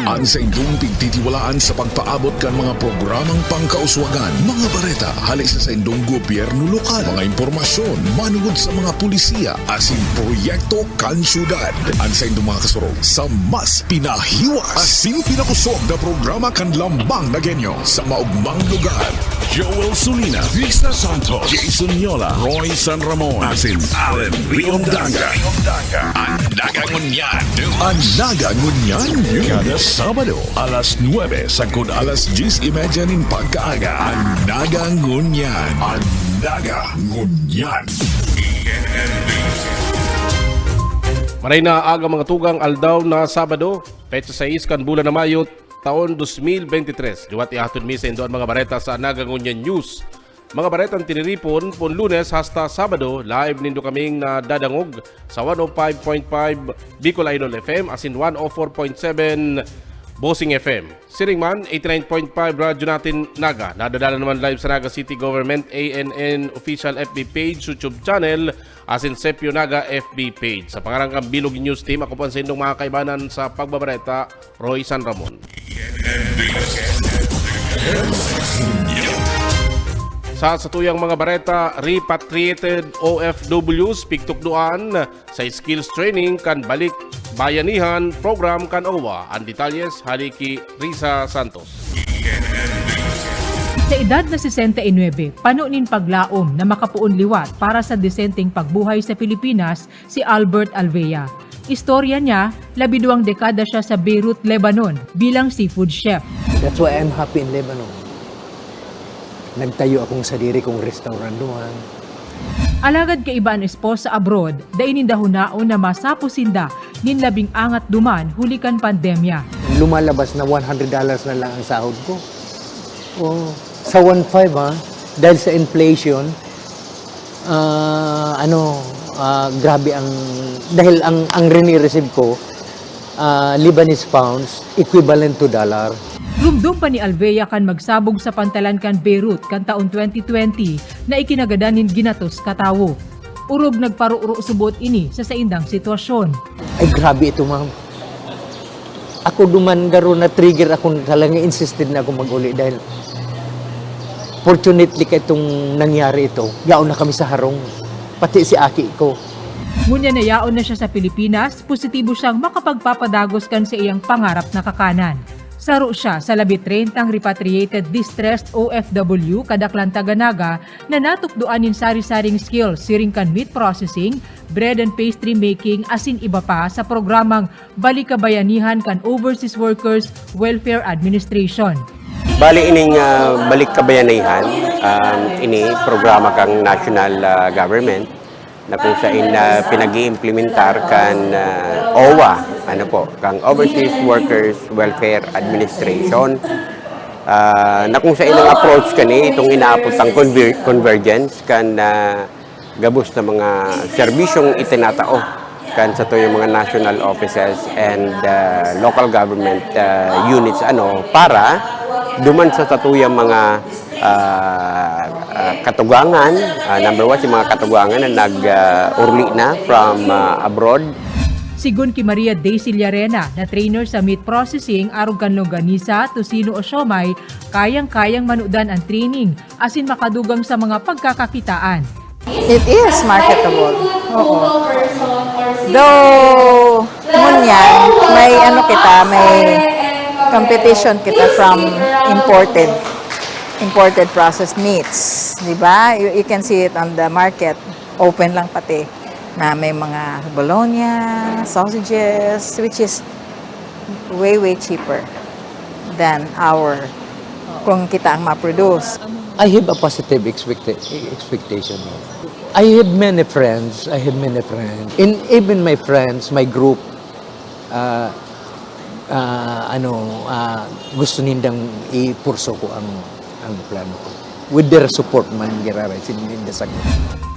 Ang sa inyong pagtitiwalaan sa pagpaabot kan mga programang pangkauswagan, mga bareta, hali sa inyong gobyerno lokal, mga impormasyon, manugod sa mga pulisiya, asin proyekto kan syudad. Ang sa inyong mga kasurog sa mas pinahiwas, asin pinakusog na programa kan lambang na genyo sa maugmang lugar. Joel Sulina, Vista Santos, Jason Yola, Roy San Ramon, asin Allen Riomdanga. Ang nagangunyan, kada Sabado, alas 9 sagkod alas 10:30 nin pagkaaga. Ang nagangunyan, Maray na aga mga tugang aldaw na Sabado, petsa 6 kan bulan na Mayo, taon 2023. Duwat ihatod mi sa indoan mga bareta sa Nagangunyan News. Mga baretang tiniripon pon Lunes hasta Sabado, live nindo kaming na dadangog sa 105.5 Bicol Idol FM asin 104.7 Bossing FM. Siringman, 89.5 radyo natin Naga. Nadadala naman live sa Naga City Government ANN official FB page, YouTube channel, asin Sepio Naga FB page. Sa pangarangkang Bilog News Team, ako po ang sindong mga kaibanan sa pagbabareta, Roy San Ramon. Sa tuyang mga bareta, repatriated OFWs pigtukduan sa skills training kan balik bayanihan program kan OWA. Ang detalyes haliki Risa Santos. Sa edad na 69, panunin paglaom na makapuon liwat para sa desenteng pagbuhay sa Pilipinas si Albert Alvea. Istorya niya, 12 dekada siya sa Beirut, Lebanon bilang seafood chef. That's why I'm happy in Lebanon. Nagtayo akong sarili kong restaurant doon. Alagad kaibaan espos sa abroad, dainin dahunaon na masapusinda nin labing angat duman hulikan pandemya. Lumalabas na $100 na lang ang sahod ko. Oh, sa 1.5 dahil sa inflation, grabe dahil ang rini-receive ko, Lebanese pounds, equivalent to dollar. Rumdum pa ni Alvea kan magsabog sa pantalan kan Beirut kan taon 2020 na ikinagadanin ginatos katawo. Urog nagparuuro subot ini sa saindang sitwasyon. Ay grabe ito ma'am. Ako duman garo na trigger ako talaga insisted na ako mag-uli dahil fortunately kay itong nangyari ito. Yaon na kami sa harong. Pati si aki ko. Ngunya na yaon na siya sa Pilipinas, positibo siyang makapagpapadagos kan sa iyang pangarap na kakanan. Saro siya sa 30 repatriated distressed OFW kadaklan Taganaga na natukduanin sari-saring skills siring kan meat processing, bread and pastry making asin iba pa sa programang Balikabayanihan kan Overseas Workers Welfare Administration. Bali ining Balikabayanihan, ini programa kang national government na kung saan pinag-iimplementar kan OWA, kang Overseas Workers Welfare Administration, na kung saan ang approach kani itong inaapot ang convergence kan gabos na mga serbisyong itinatao kan sa tuyong mga national offices and local government units para duman sa tatuyang mga katugangan, number 1 si mga katugangan na nag-urli na from abroad. Sigun ki Maria Daisy Llarena na trainer sa meat processing arog kan longganisa, tocino o siomai, kayang-kayang manudan ang training asin makadugang sa mga pagkakakitaan. It is marketable. Oo. Though ngunyan, may may competition kita from imported processed meats, di ba? You can see it on the market, open lang pati, na may mga bologna, sausages, which is way cheaper than kung kita ang ma-produce. I have a positive expectation. I have many friends. And even my friends, my group, gusto nindang ipurso ko ang plano ko. With their support man giraray sininda sa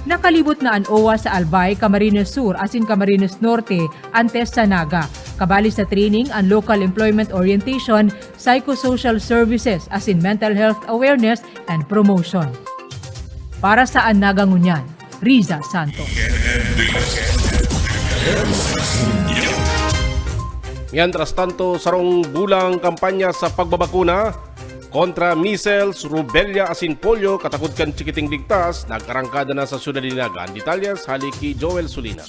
Nakalibot na ang OWA sa Albay, Camarines Sur, asin Camarines Norte, antes sa Naga. Kabali sa training ang local employment orientation, psychosocial services, asin mental health awareness and promotion. Para sa Nagangunyan, Riza Santos. Mientras tanto, sarong bulang kampanya sa pagbabakuna kontra measles, rubella asin polio katakot kan Chikiting Ligtas nagkarangkada na sa syudad ni Naga. Ang detalyas haliki Joel Sulina.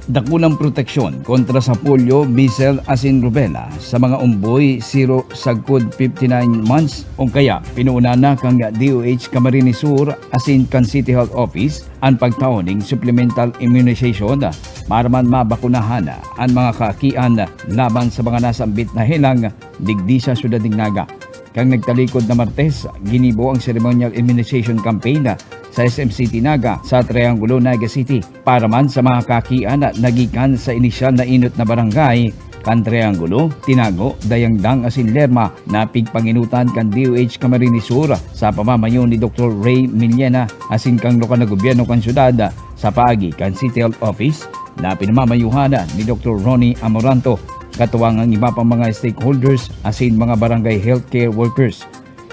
Dakulang proteksyon kontra sa polio, measles, asin rubella sa mga umboy 0 sagkod 59 months o kaya pinuuna na kang DOH Camarines Sur asin kan City Health Office ang pagtaoning supplemental immunization para man mabakunahan ang mga kaakian laban sa mga nasambit na hilang digdi sa syudad ng Naga. Kang nagtalikod na Martes, ginibo ang ceremonial immunization campaign sa SM City Naga sa Triangulo, Naga City para man sa mga kakian na nagikan sa inisyal na inot na barangay kan Triangulo, Tinago, Dayangdang asin Lerma na pigpanginutan kan DOH Camarines Sur sa pamamayo ni Dr. Ray Millena asin kang lokal na gobyerno kan syudad sa paagi kan City Health Office na pinamamayuhan ni Dr. Ronnie Amoranto katuwang ang iba pang mga stakeholders asin mga barangay healthcare workers.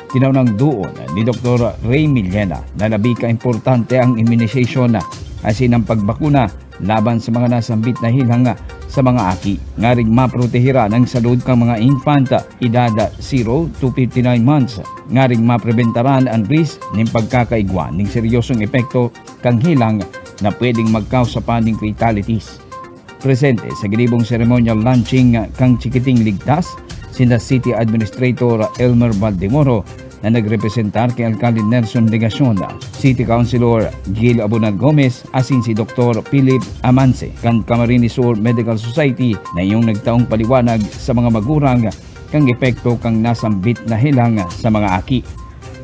Tinaunang doon ni Dr. Ray Millena na labi ka-importante ang immunization asin ang pagbakuna laban sa mga nasambit na hilang sa mga aki. Ngaring maprotehira ng salud kang mga infant edad 0 to 59 months. Ngaring mapreventaran ang risk ng pagkakaigwa ng seryosong epekto kang hilang na pwedeng magkaus sa paning fatalities. Presente sa ginibong ceremonial launching kang Chikiting Ligtas, sina City Administrator Elmer Valdemoro na nagrepresentar kay Alcalde Nelson Legacion, City Councilor Gil Abunal Gomez, asin si Dr. Philip Amance, kan Camarines Sur Medical Society na iyong nagtaong paliwanag sa mga magurang kang epekto kang nasambit na hilang sa mga aki.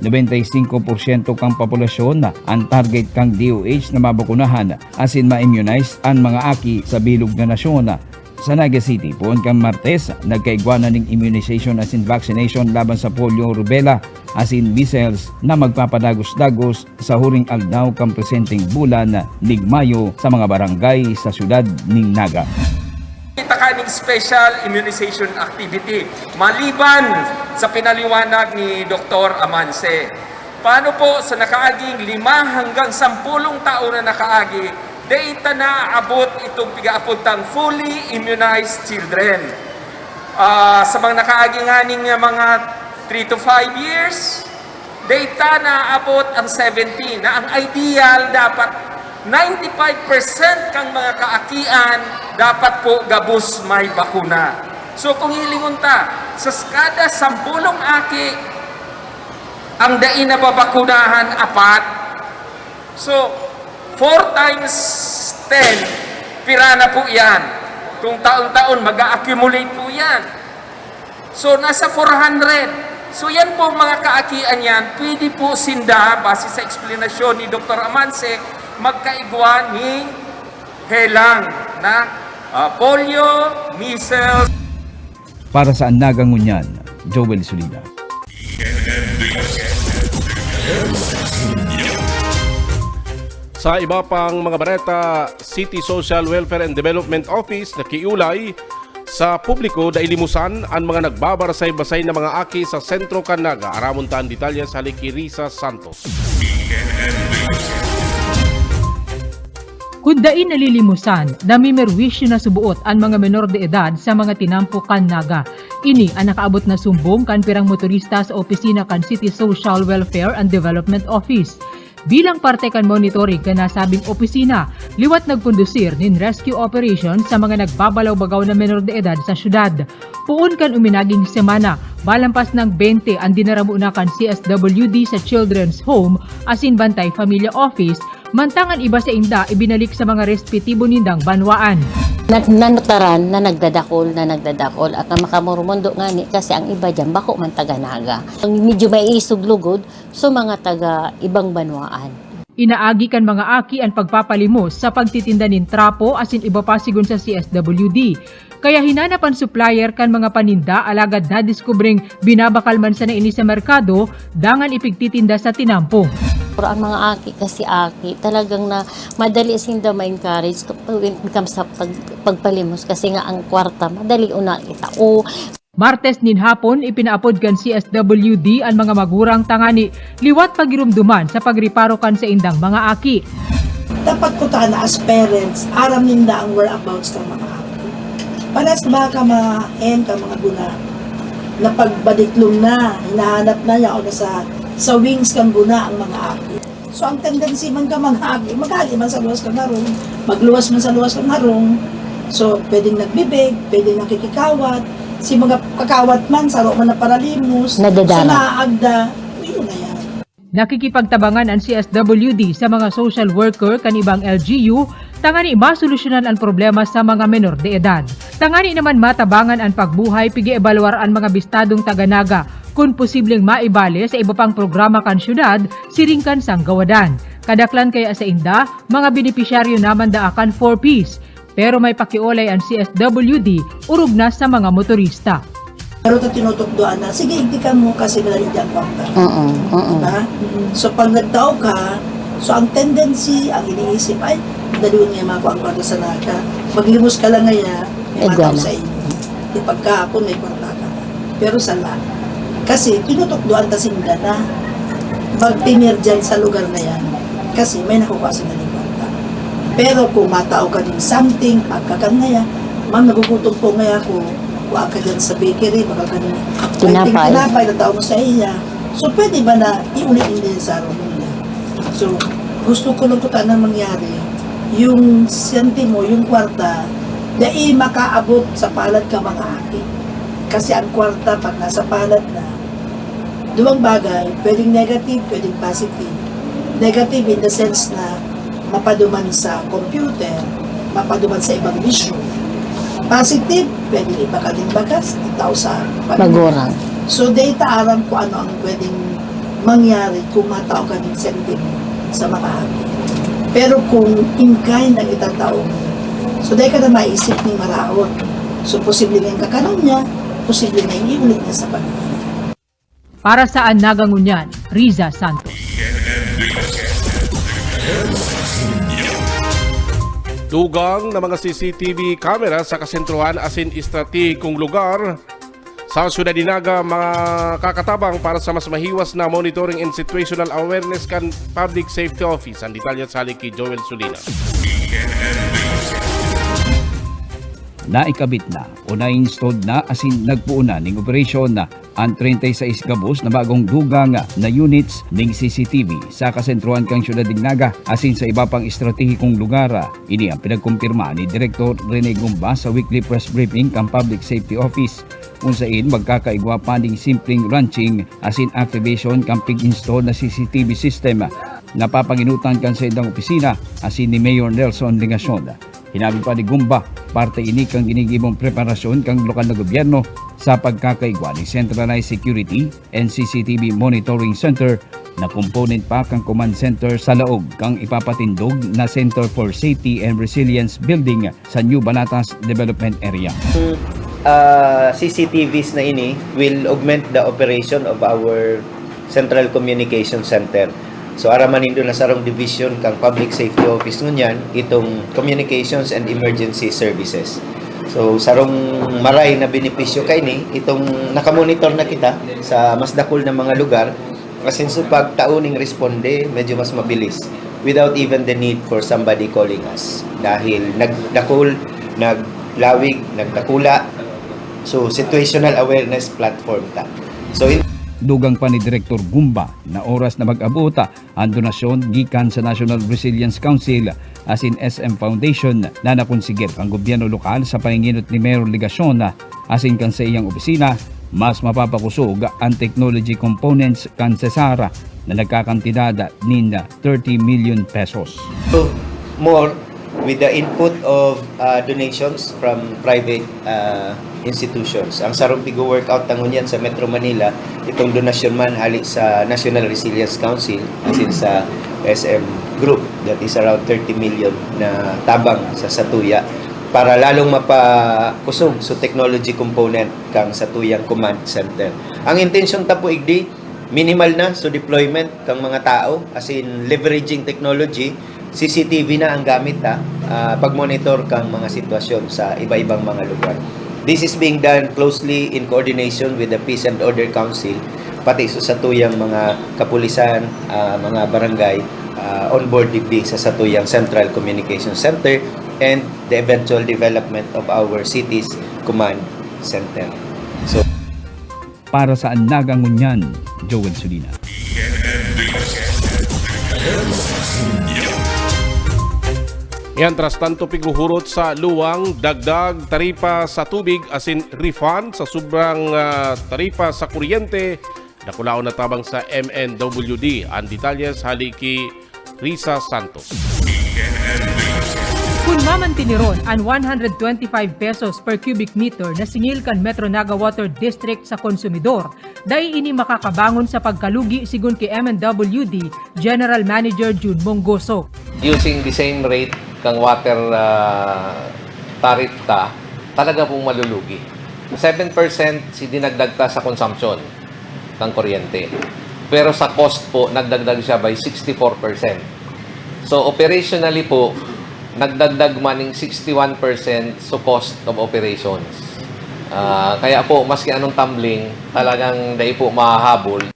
95% kang populasyon ang target kang DOH na mabakunahan asin ma-immunize ang mga aki sa bilog na nasyon. Sa Naga City, puon kang Martes, nagkaigwana ng immunization asin vaccination laban sa polio, rubella, asin measles na magpapadagos-dagos sa huring aldaw kang presenteng bulan nig Mayo sa mga barangay sa syudad ning Naga. Kita kaning special immunization activity maliban sa pinaliwanag ni Dr. Amance. Paano po sa nakaaging 5 hanggang 10 taon na nakaagi, data na abot itong piga-apuntang fully immunized children. Sa mga nakaaging haning mga 3 to 5 years, data na abot ang 17 na ang ideal dapat 95% kang mga kaakian dapat po gabus may bakuna. So kung hilingon ta, sa kada 10 aki, ang dai na babakunahan 4. So 4 times 10, pira na po yan. Kung taon-taon, mag-a-accumulate po yan. So, nasa 400. So, yan po mga kaakian yan, pwede po sinda, base sa eksplanasyon ni Dr. Amance, magkaigwa ni helang na polio, measles. Para sa Nagangunyan, Joel Sulina. Sa iba pang mga bareta, City Social Welfare and Development Office na kiulay sa publiko da ilimusan ang mga nagbabarasay-basay na mga aki sa sentro kan Naga. Aramon taan detalye sa haliki Risa Santos. Kundain nalilimusan, namimerwisyo na subuot ang mga menor de edad sa mga tinampo kan Naga. Ini ang nakaabot na sumbong kan pirang motorista sa opisina kan City Social Welfare and Development Office. Bilang parte kan monitoring kan nasabing opisina, liwat nagkondusir nin rescue operation sa mga nagbabalaw-bagaw na menor de edad sa syudad. Puon kan uminaging semana, balampas ng 20 ang dinaramo kan CSWD sa Children's Home asin Bantay Familia Office, mantangan iba sa inda ibinalik sa mga respetibo nindang banwaan. Nanutaran na nagdadakol at ang makamurumundo nga ni kasi ang iba dyan bako man taga Naga. Medyo may isuglugod so mga taga ibang banwaan. Inaagi kan mga aki ang pagpapalimos sa pagtitinda nin trapo asin iba pa sigun sa CSWD. Kaya hinanap ang supplier kan mga paninda alagad na diskubring binabakal man sa naini sa merkado dangan ipigtitinda sa tinampo. Pero ang mga aki kasi talagang na madali sinda ma-encourage when it comes sa pagpalimos kasi nga ang kwarta madali una kita. Martes nin hapon ipinaapod kan CSWD ang mga magurang tangani liwat pagirumduman sa pagriparo kan sa indang mga aki. dapat ko ta na as parents, aram ninda ang whereabouts ng mga aki. Paras ba ka mahen ka mga guna na pagbadiklong na, hinahanap na niya o na sa wings kang guna ang mga aki. So ang tendency man ka mag-aki man sa luwas kang harong, magluwas man sa luwas kang harong. So pwedeng nagbibig, pwedeng nakikikawat, si mga kakawat man, saro man na paralimos, Nadadama. so naaagda, yun na yan. Nakikipagtabangan ang CSWD sa mga social worker kanibang LGU, tangani masolusyonan ang problema sa mga menor de edad. Tangani naman matabangan ang pagbuhay pigi-ebalwar ang mga bistadong taganaga kung posibleng maibali sa iba pang programa kan syudad, siringkan sang gawadan. Kadaklan kaya sa inda, mga benepisyaryo naman daakan 4Ps. Pero may pakiolay ang CSWD, urog na sa mga motorista. Pero ito tinutugdoan na, sige, hindi ka mo kasi nalidyan pa ka. Diba? So pag nagtao ka, so ang tendency, ang iniisip, ay, daliwan nga mga kwarta sa naka. Maglimos ka lang ngayon, may matao sa inyo. Di pagkahapon, may kwarta ka. Pero sala. Kasi tinutugdoan ta sinda na magtinir dyan sa lugar na yan. Kasi may nakukuha sa naling kwarta. Pero kung matao ka din something, pagkakan ngayon, ma'am, nagugutom po ngayon ako, kuha ka dyan sa bakery, baka ka tinapay na tao mo sa iya. So, pwede ba na iulit din sa araw nila? So, gusto ko lang ito na mangyari, yung sentimo, yung kwarta, dahil makaabot sa palad ka mga aki. Kasi ang kwarta, pag nasa palad na, duwang bagay, pwedeng negative, pwedeng positive. Negative in the sense na mapaduman sa computer, mapaduman sa ibang bisyo. Positive, pwedeng iba ka din bagas, itaw sa Magurang. So, data aram ko ano ang pwedeng mangyari kung matao ka ng sentimo sa mga haki. Pero kung in kind ang itatao mo, so dahil ka na maisip ng maraot. So, posible nga yung kakanong niya, posible nga yung iulit niya sa pagkakas. Para sa Nagangunyan, Riza Santos. Dugang na mga CCTV camera sa kasentruhan asin estratehikong lugar sa Syudad Dinaga mga kakatabang para sa mas mahiwas na monitoring and situational awareness kan Public Safety Office. Ang detalye sa halik kay Joel Sulina. Naikabit na o na-installed na asin nagpuuna ning operasyon na ang 36 gabos na bagong dugang na units ning CCTV sa kasentruhan kang Syudad Dinaga asin sa iba pang estratehikong lugar. Ini ang pinagkumpirma ni Direktor Rene Gumba sa weekly press briefing kang Public Safety Office kung saan magkakaigwa pa ning simpleng ranching asin activation kang pig-install na CCTV system na papanginutan kan sa indang opisina asin ni Mayor Nelson Lingason. Hinabi pa ni Gumba, parte ini kang ginigibong preparasyon kang lokal na gobyerno sa pagkakaigwa ni Centralized Security and CCTV Monitoring Center na component pa kang command center sa laog kang ipapatindog na Center for Safety and Resilience Building sa New Banatas Development Area. CCTVs na ini will augment the operation of our Central Communication Center. So araman indo na sarong division kang Public Safety Office ngunyan itong Communications and Emergency Services. So sarong maray na benepisyo kay ni itong nakamonitor na kita sa mas dakol na mga lugar kasi so pag tauning responde medyo mas mabilis without even the need for somebody calling us dahil nagdakol, naglawig, nagdakula. So situational awareness platform ta. So Dugang pa ni Direktor Gumba na oras na mag-abota ang donasyon gikan sa National Resilience Council asin SM Foundation na nakonsigir ang gobyerno lokal sa paninginot ni Mayor Ligason asin kan sa iyang opisina mas mapapakusog ang technology components kan Cesara na nagkakantidad nin 30 million pesos. So, more with the input of donations from private institutions. Ang sarong pigo-workout tangon yan sa Metro Manila, itong donasyon man halik sa National Resilience Council as in sa SM Group that is around 30 million na tabang sa Satuya para lalong mapakusog sa technology component kang Satuyang Command Center. Ang intention ta po igdi minimal na so deployment kang mga tao as in leveraging technology. CCTV na ang gamit pag-monitor kang mga sitwasyon sa iba-ibang mga lugar. This is being done closely in coordination with the Peace and Order Council, pati sa tuyang mga kapulisan, mga barangay, onboard digdi sa Satuyang Central Communication Center and the eventual development of our city's command center. So, Para sa Nagangunyan, Joel Sulina. Yan, tras tanto piguhurot sa luwang, dagdag taripa sa tubig asin refund sa sobrang taripa sa kuryente. Nakulaon na tabang sa MNWD. Ang detalyes haliki Risa Santos. Kung mamantiniron ang 125 pesos per cubic meter na singil kan Metro Naga Water District sa konsumidor, dahil ini makakabangon sa pagkalugi sigun kay MNWD General Manager June Mongoso. Using the same rate kang water tariff ta, talaga pong malulugi. 7% si dinagdag ta sa consumption ng kuryente. Pero sa cost po, nagdagdag siya by 64%. So operationally po, nagdagdag maning 61% sa cost of operations. Kaya po, maski anong tumbling, talagang dahil po mahahabol.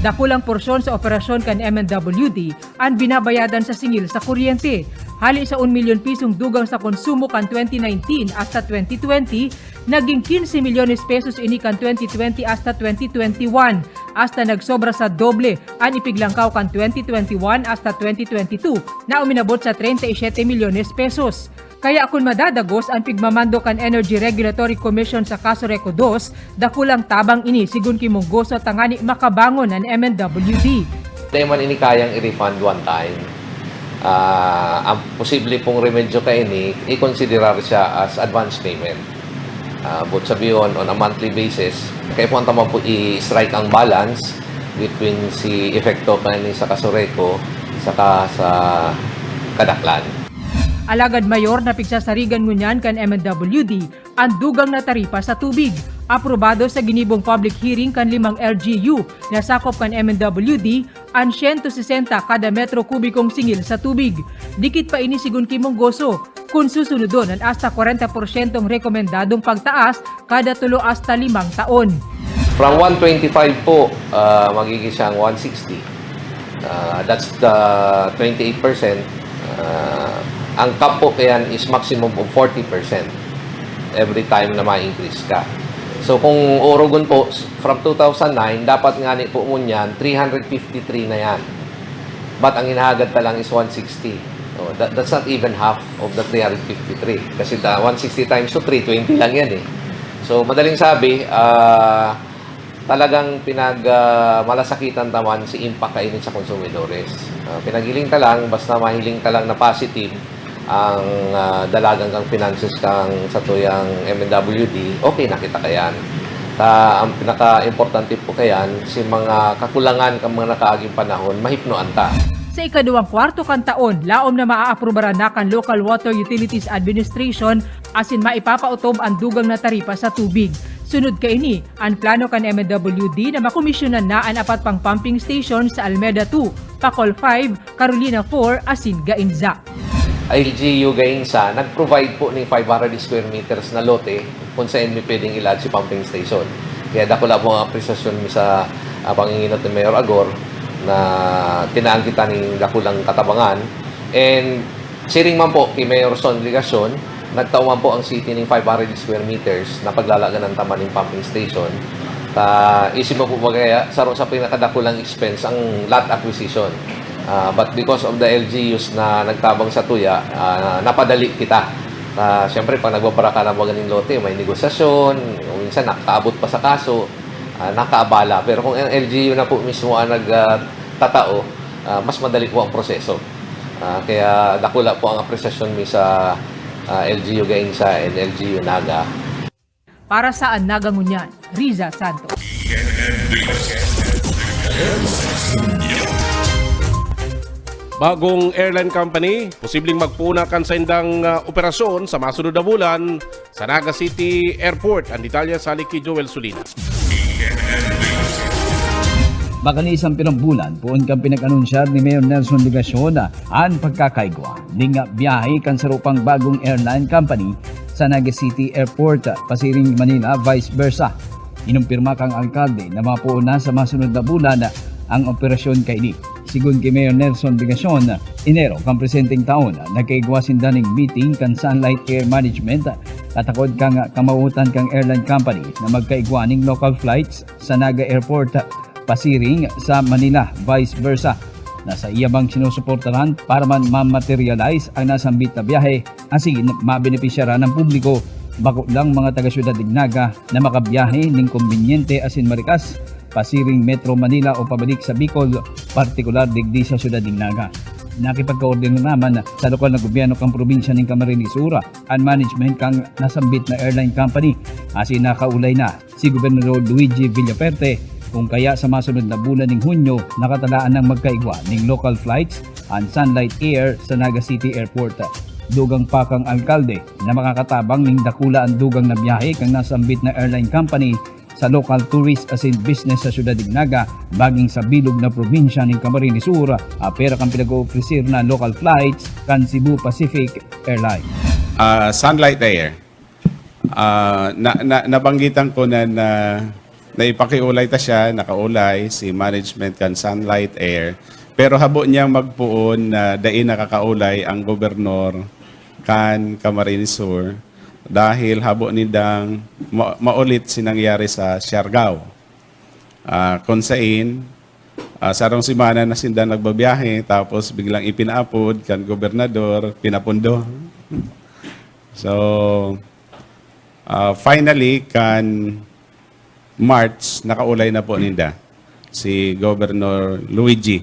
Dakulang porsyon sa operasyon kan MNWD ang binabayadan sa singil sa kuryente. Hali sa 1 milyon pisong dugang sa konsumo kan 2019 hasta 2020, naging 15 milyones pesos ini kan 2020 hasta 2021. Hasta nagsobra sa doble ang ipiglangkaw kan 2021 hasta 2022 na uminabot sa 37 milyones pesos. Kaya kung madadagos ang pigmamando kan Energy Regulatory Commission sa kaso Reco 2, dakulang tabang ini sigun ki Mongoso tangani makabangon ang MNWD. Dahil man ini kayang i-refund one time, ang posible pong remedyo ka ini, i-considerar siya as advance payment. But sabihin on a monthly basis, kaya po ang tama po i-strike ang balance between si epekto ka ini sa kaso Reco saka sa kadaklan. Alagad mayor na pigsasarigan ngunyan kan MNWD ang dugang na taripa sa tubig. Aprobado sa ginibong public hearing kan 5 LGU na sakop kan MNWD ang 160 kada metro kubikong singil sa tubig. Dikit pa ini sigun ki Mongoso kung susunodon ang hasta 40% rekomendadong pagtaas kada 3 hasta 5 taon. From 125 po, magiging siyang 160. That's the 28%. Ang cap po kayan is maximum of 40% every time na ma-increase ka. So kung urugon po, from 2009, dapat nga po mo yan, 353 na yan. But ang hinahagad pa lang is 160. So that's not even half of the 353. Kasi the 160 times 2, 320 lang yan eh. So madaling sabi, talagang malasakitan taman si impact kainin sa konsumidores. Pinagiling ka lang, basta mahiling ka lang na positive, ang dalagang kang finances kang sa tuyang MNWD, okay, nakita ka yan. Ang pinaka-importante po kayan, si mga kakulangan kang mga nakaaging panahon, mahipnoan ta. Sa ikaduwang kwarto kan taon, laom na maaaprobaran na kan Local Water Utilities Administration asin maipapautob ang dugang na taripa sa tubig. Sunod ka ini, ang plano kan MNWD na makomisyonan na ang 4 pang pumping station sa Almeda 2, Pacol 5, Carolina 4, asin Gainza. LGU Gainsa, nag-provide po ng 500 square meters na lote kung saan may pwedeng ilad si pumping station. Kaya dakula po ang apresasyon sa panginginot ni Mayor Agor na tinaan kita ng dakulang katabangan. And siring man po kay Mayor Son Ligacion, nagtauman po ang city ng 500 square meters na paglalagan ng tama ng pumping station. Isip mo po ba kaya sa pinakadakulang expense ang lot acquisition. But because of the LGUs na nagtabang sa tuya, napadali kita. Siyempre, pag nagbabara ka ng magaling lote, may negosasyon, minsan nakaabot pa sa kaso, nakaabala. Pero kung ang LGU na po mismo ang nagtatao, mas madali po ang proseso. Kaya dakula po ang apresasyon mi sa LGU Gainsa and LGU Naga. Para sa Nagangunyan, Riza Santos. Bagong airline company, posibleng magpunakan sa indang operasyon sa masunod na bulan sa Naga City Airport. Ang detalye sa haliki Joel Sulina. Baka ni isang pinambulan, puon kang pinag-anunsyar ni Mayor Nelson Ligacion ang pagkakaigwa ng biyahe kan sarupang bagong airline company sa Naga City Airport, Pasiring, Manila, vice versa. Inumpirma kang alkalde na mapuuna sa masunod na bulan ang operasyon kay ni. sigun kay Mayor Nelson Bigacion, Enero kang presenteng taon, nagkaigwasin daning meeting kan Sunlight Air Management katakod kang kamautan kang airline company na magkaigwaning local flights sa Naga Airport pasiring sa Manila, vice versa. Nasa iya bang sinusuportahan para man ma-materialize ang nasambit na biyahe asin mabenepisyara ng publiko bako lang mga taga-syudad Naga na makabiyahe ning kombinyente asin marikas pasiring Metro Manila o pabalik sa Bicol, partikular digdi sa syudad Naga. Nakipagkoordinasyon naman sa lokal na gobyerno kang probinsya ng Camarines Sur ang management kang nasambit na airline company asin nakaulay na si Gobernador Luigi Villaferte kung kaya sa masunod na bulan ng Hunyo nakatalaan ng magkaigwa ng local flights ang Sunlight Air sa Naga City Airport. Dugang pa kang alkalde na makakatabang ng dakula ang dugang na biyahe kang nasambit na airline company sa local tourist asin business sa syudad Naga baging sa bilog na probinsya ng Camarines Sur pera kang pinag-o-ofrecer na local flights kan Cebu Pacific Airlines. Sunlight Air. Nabanggitan ko na naipakiulay ta siya, nakaulay si management kan Sunlight Air. Pero habo niyang magpuon na dain nakakaulay ang gobernador kan Camarines Sur dahil habo nidang maulit sinangyari sa Siargao. Kung saan, sarong simana na sinda nagbabiyahe tapos biglang ipinaapod kan gobernador, pinapundo. So, finally, kan March, nakaulay na po ninda si Governor Luigi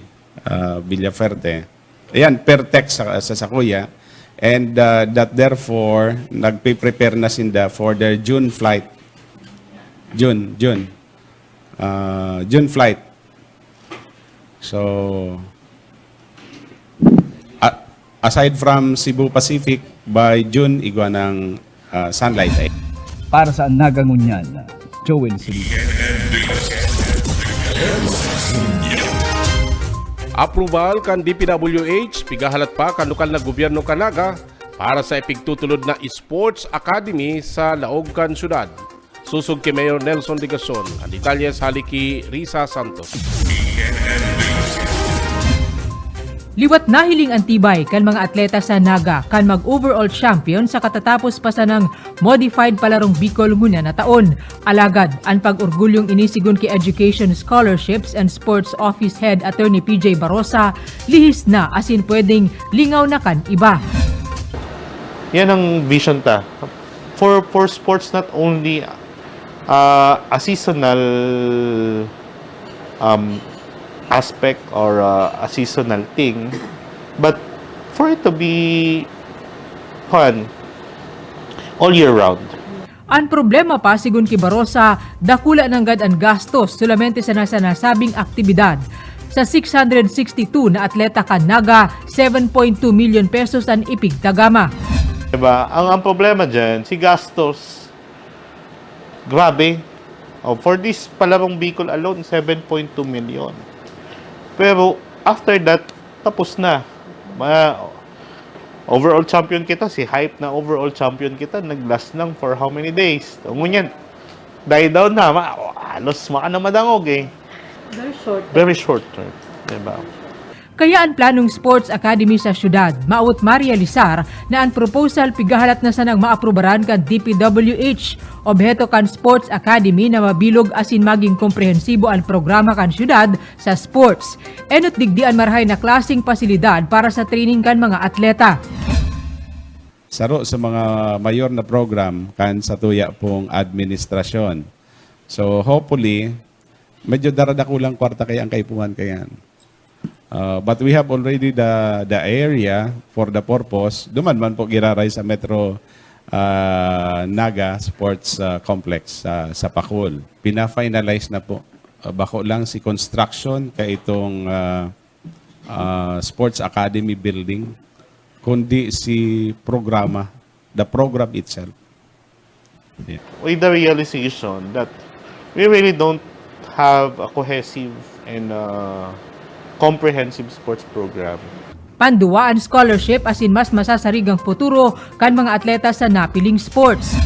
Villaferte. Ayan, per text sa Sakuya. And that therefore, nagpe-prepare na sinda for their June flight. June flight. So, aside from Cebu Pacific, by June, igwa ng Sunlight Air. Para sa Nagangunyan, Joel Silva. Approval kan DPWH, pigahalat pa kan lokal na gobyerno Naga para sa ipigtutulod na Sports Academy sa Laog kan syudad. Susog kay Mayor Nelson Bigacion. Ang detalyes haliki Risa Santos. Liwat nahiling antibay kan mga atleta sa Naga kan mag-overall champion sa katatapos pa sa ng modified palarong Bicol nguna na taon. Alagad, ang pag-orgulyong inisigon kay Education Scholarships and Sports Office Head Attorney PJ Barosa, lihis na asin pwedeng lingaw na kan iba. Yan ang vision ta. For sports, not only a seasonal aspect or a seasonal thing, but for it to be fun all year round. Ang problema pa, sigun kay Barosa, dakula ng gad ang gastos solamente sa nasabing aktibidad. Sa 662 na atleta kan Naga, 7.2 million pesos ang ipigtagama. Diba? Ang problema dyan, si gastos, grabe. For this palarong Bicol alone, 7.2 million. Pero after that, tapos na. Overall champion kita, si Hype na overall champion kita, nag-last lang for how many days? Ngunyan, die down na, halos na madangog eh. Very short term. Diba? Kaya ang planong Sports Academy sa syudad, maawat ma-realisar na ang proposal pigahalat na sanang maaprubaran kan DPWH. Objeto kan Sports Academy na mabilog asin maging komprehensibo ang programa kan syudad sa sports. Enot digdian marhay na klaseng pasilidad para sa training kan mga atleta. Saro sa mga mayor na program kan sa tuya pong administrasyon. So hopefully, medyo daradakulang kwarta kaya ang kaipuhan kayan. But we have already the area for the purpose. Duman man po giraray sa Metro Naga Sports Complex sa Pakul. Pina-finalize na po. Bako lang si construction kay itong Sports Academy building, kundi si programa, the program itself. Yeah. With the realization that we really don't have a cohesive and comprehensive sports program. Panduwaan scholarship asin mas masasarigang futuro kan mga atleta sa napiling sports.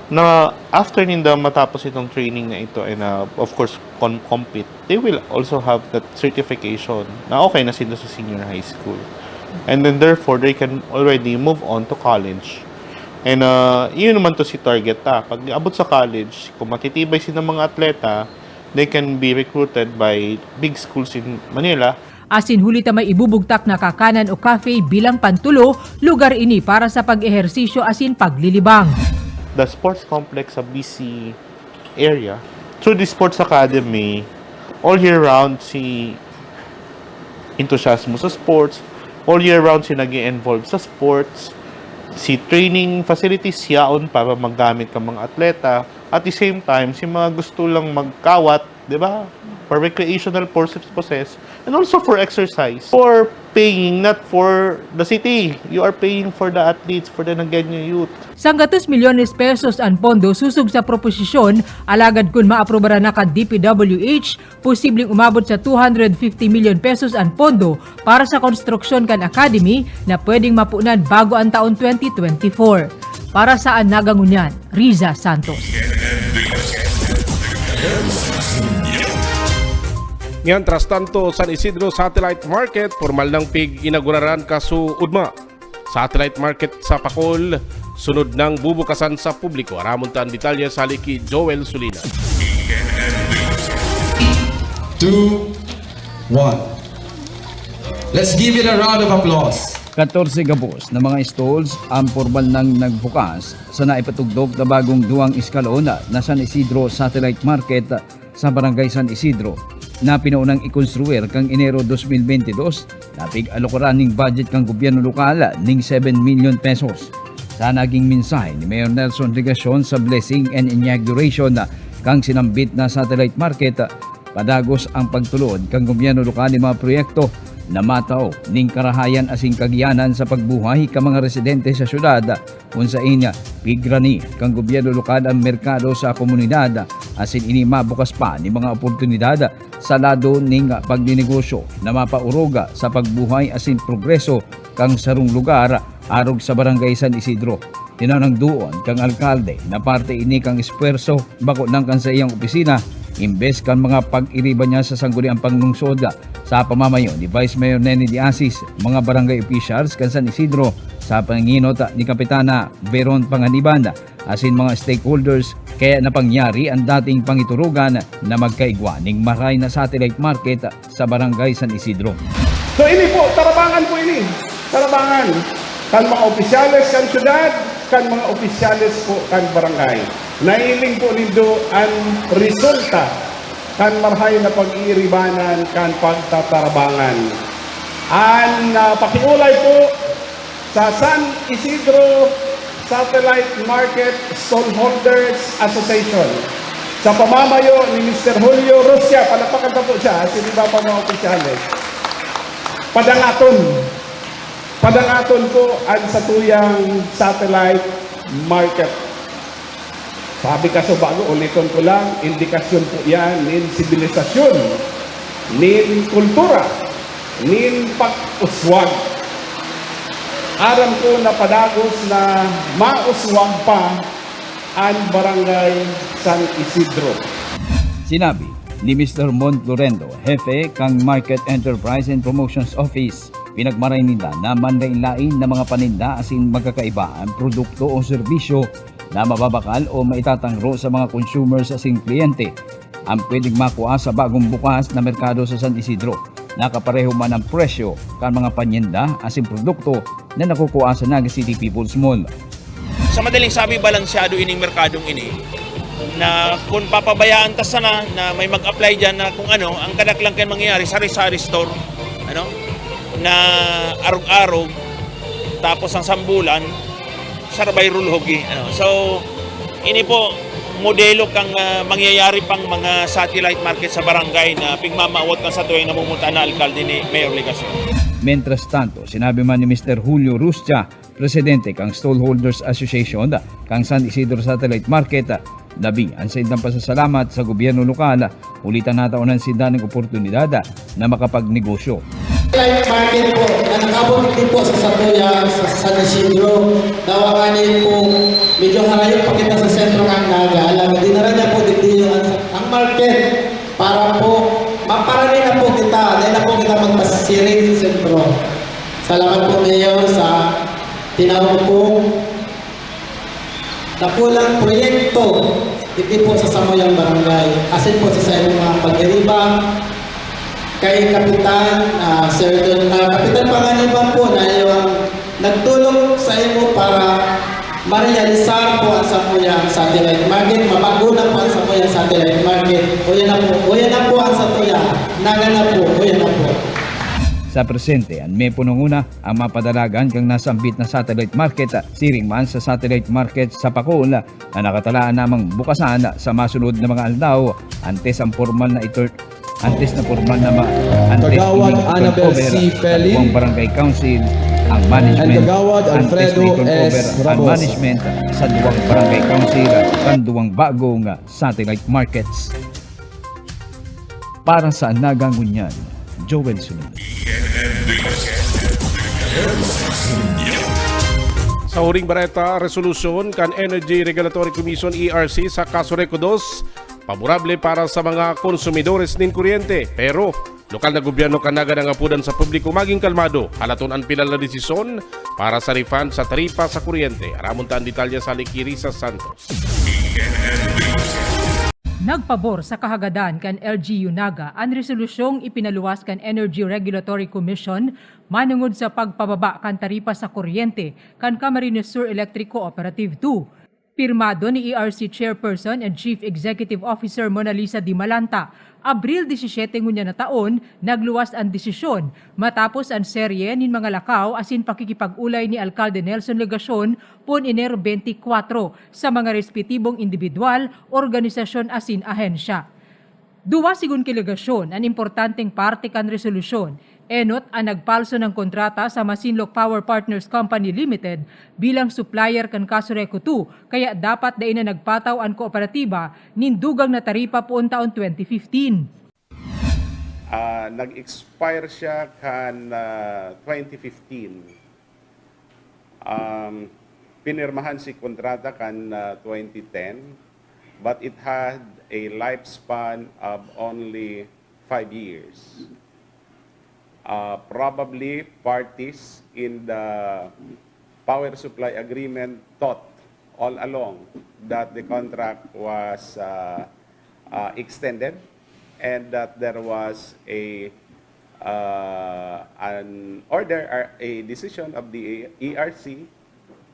na after ninda matapos itong training na ito and of course compete, they will also have that certification na okay na sila sa senior high school. And then therefore, they can already move on to college. And yun naman to si target Pag abot sa college, kung matitibay sila mga atleta, they can be recruited by big schools in Manila. Asin hulita may ibubugtak na kakanan o cafe bilang pantulo, lugar ini para sa pag-ehersisyo asin paglilibang. The sports complex sa BC area, through the sports academy, all year round si enthusiasmo sa sports, all year round si nag-i-involve sa sports, si training facilities yaon para maggamit ka mga atleta, at the same time, si mga gusto lang magkawat, di ba? For recreational purposes, and also for exercise. For paying, not for the city. You are paying for the athletes, for the Nagaño youth. Sanggatos milyones pesos ang pondo susug sa proposisyon, alagad kun maaprobara na ka DPWH, posibleng umabot sa 250 million pesos ang pondo para sa konstruksyon kan academy na pwedeng mapunan bago ang taon 2024. Para sa Nagangunyan, Riza Santos. Ngayon, tras tanto, San Isidro Satellite Market, formal ng pig-inauguraran kaso udma. Satellite Market sa Pacol, sunod ng bubukasan sa publiko. Aramuntan detalye sa haliki Joel Sulina. 2, 1. Let's give it a round of applause. 14 gabos na mga stalls ang formal nang nagbukas sa naipatugdog na bagong duwang eskalon na San Isidro Satellite Market sa Barangay San Isidro na pinaunang ikonstruer kang Enero 2022 na pig-alokoran ning budget kang gobyerno lokal ning 7 million pesos. Sa naging mensahe ni Mayor Nelson Ligacion sa blessing and inauguration kang sinambit na satellite market, padagos ang pagtulod kang gobyerno lokal ni mga proyekto na matao ning karahayan asing kagiyanan sa pagbuhay ka mga residente sa syudad kung sa inya pigrani kang gobyerno lokal ang merkado sa komunidad asin ini mabukas pa ni mga oportunidad sa lado ning pagninegosyo na mapauroga sa pagbuhay asin progreso kang sarong lugar arog sa Barangay San Isidro. Tinanang doon kang alkalde na parte ini kang espuerso bako nang kan sa iyang opisina imbes kan mga pag-iriba niya sa sangguniang panglungsod sa pamamayo ni Vice Mayor Neni Diasis, mga barangay officials kan San Isidro sa panginot ni Kapitana Veron Panganiban asin mga stakeholders kaya napangyari ang dating pangiturugan na magkaigwa ning maray na satellite market sa Barangay San Isidro. So ini po, tarabangan po ini. Tarabangan. Kan mga opisyales kan syudad, kan mga opisyales po kan barangay. Nailing po nindo ang resulta kan marhay na pag-iiribanan kan pagtatarabangan. Ang pakiulay po sa San Isidro Satellite Market Stallholders Association sa pamamayo ni Mr. Julio Russia, palapakan pa po siya, sino ba pa mga opisyales? Padangaton po ang satuyang satellite market. Sabi ka so bago, ulitin ko lang, indikasyon po yan nin sibilisasyon, nin kultura, nin pag-uswag. Aram ko na padagos na mauswag pa ang Barangay San Isidro. Sinabi ni Mr. Mont Lorendo, Hefe kang Market Enterprise and Promotions Office, pinagmaray nila na manlain-lain na mga paninda asin magkakaiba ang produkto o serbisyo na mababakal o maitatangro sa mga consumers asin kliyente ang pwedeng makuha sa bagong bukas na merkado sa San Isidro. Nakapareho man ang presyo kan mga paninda asin produkto na nakukuha sa Naga City People's Mall. Sa madaling sabi, balansyado ining merkadong ini na kung papabayaan ta sana na may mag-apply dyan na kung ano, ang kadaklang kan mangyayari, sari-sari store, ano, na arog-arog, tapos ang sambulan, sarabay rulhogi. Ano. So, ini po, modelo kang mangyayari pang mga satellite market sa barangay na pigmamaawat kang sa tuwing namumuta na alkalde ni Mayor Ligacion. Mientras tanto, sinabi man ni Mr. Julio Rustia, presidente kang Stallholders Association kang San Isidro Satellite Market, labi ang saindang pasasalamat sa gobyerno lokal, ulitan nataunan sinda ng oportunidad na makapagnegosyo. Satellite market po na nakabot din po sa Satuya, sa San Isidro, nawanganin po medyo halayo pa kita sa sentro pong dakulang proyekto hindi po sa Samoyang Barangay. Asin po sa inyong mga pag-iriba kay Kapitan Kapitan Panganiban po na yung nagtulong sa inyo para ma-realisar po ang Samoyang Satellite Market, mapagunan po ang Samoyang Satellite Market. Uyan na po ang Satuya, naganap po, uyan na po. Sa presente, ang may pununguna ang mapadalagan kang nasambit na satellite market siring man sa satellite market sa Pakul na nakatalaan namang bukasan sa masunod na mga aldaw antes ang formal na formal na Kagawad Annabel C. Felin ang barangay council ang management and Kagawad Alfredo S. ang Ramos. management sa duwang barangay council kan duwang bagong satellite markets. Para sa Nagangunyan, Joel Sunod. Sa huring bareta, resolusyon kan Energy Regulatory Commission ERC sa kaso Reco 2, paborable para sa mga konsumidores nin kuryente. Pero, lokal na gobyerno kanaga ng apudan sa publiko maging kalmado. Halaton ang pilal na desisyon para sa refund sa taripa sa kuryente. Aramunta ang detalya sa Likirisa Santos. Nagpabor sa kahagadan kan LGU Naga ang resolusyong ipinaluwas kan Energy Regulatory Commission manungod sa pagpababa kan taripa sa kuryente kan Camarines Sur Electric Cooperative 2. Pirmado ni ERC Chairperson and Chief Executive Officer Mona Lisa Di Malanta, Abril 17 ngunya na taon, nagluwas ang desisyon matapos ang serye nin mga lakaw asin pakikipag-ulay ni Alcalde Nelson Legacion pon Enero 24 sa mga respetibong individual, organisasyon asin ahensya. Duwa sigun kilegasyon ang importanteng parte kan resolusyon. Enot ang nagpalso ng kontrata sa Masinloc Power Partners Company Limited bilang supplier kan kaso Reco 2, kaya dapat dain na nagpataw ang kooperatiba nindugang na taripa poon taon 2015. Nag-expire siya kan 2015. Pinirmahan si kontrata kan 2010, but it had a lifespan of only 5 years. Probably parties in the power supply agreement thought all along that the contract was extended and that there was an order or a decision of the ERC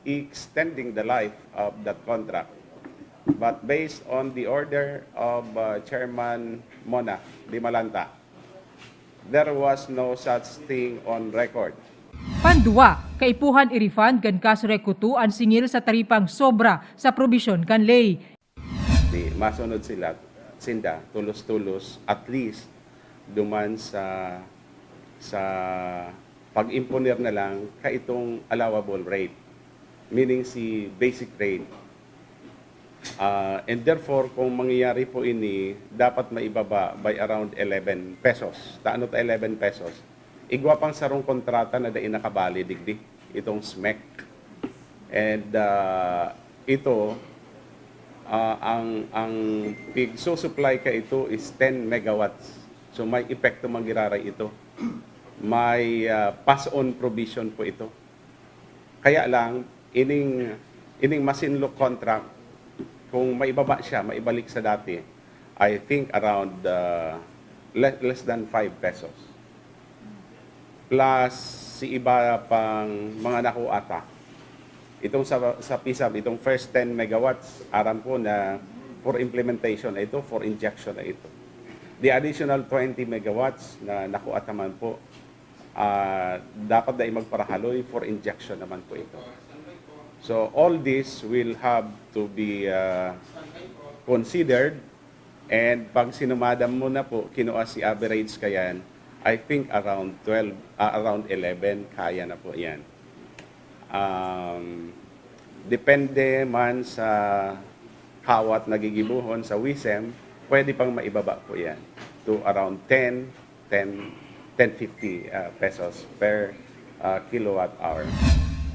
extending the life of that contract. But based on the order of Chairman Mona Di Malanta, there was no such thing on record. Panduwa, kaipuhan i-refund kan kaso Reco 2 ang singil sa taripang sobra sa probisyon kan ley. Masunod sila, sinda, tulos-tulos, at least duman sa pag-imponer na lang kaitong allowable rate, meaning si basic rate. And therefore, kung mangyayari po ini, dapat maibaba by around 11 pesos. Taano ta 11 pesos? Igwa pang sarong kontrata na dain nakabali digdi, itong SMEC. And ito, ang pig-supply ka ito is 10 megawatts. So may epekto manggiraray ito. May pass-on provision po ito. Kaya lang, ining Masinloc contract, kung maibaba siya, maibalik sa dati, I think around less than 5 pesos. Plus, si iba pang mga nakuata. Itong sa PISAB, itong first 10 megawatts, aram po na for implementation na ito, for injection na ito. The additional 20 megawatts na nakuata naman po, dapat na magparahaloy for injection naman po ito. So all this will have to be considered, and pag sinumadam mo na po, kinuha si average kayan, I think around 11 kaya na po yan. Depende man sa kawat nagigibuhon sa WISEM, pwede pang maibaba po yan to around 10-50 pesos per kilowatt hour.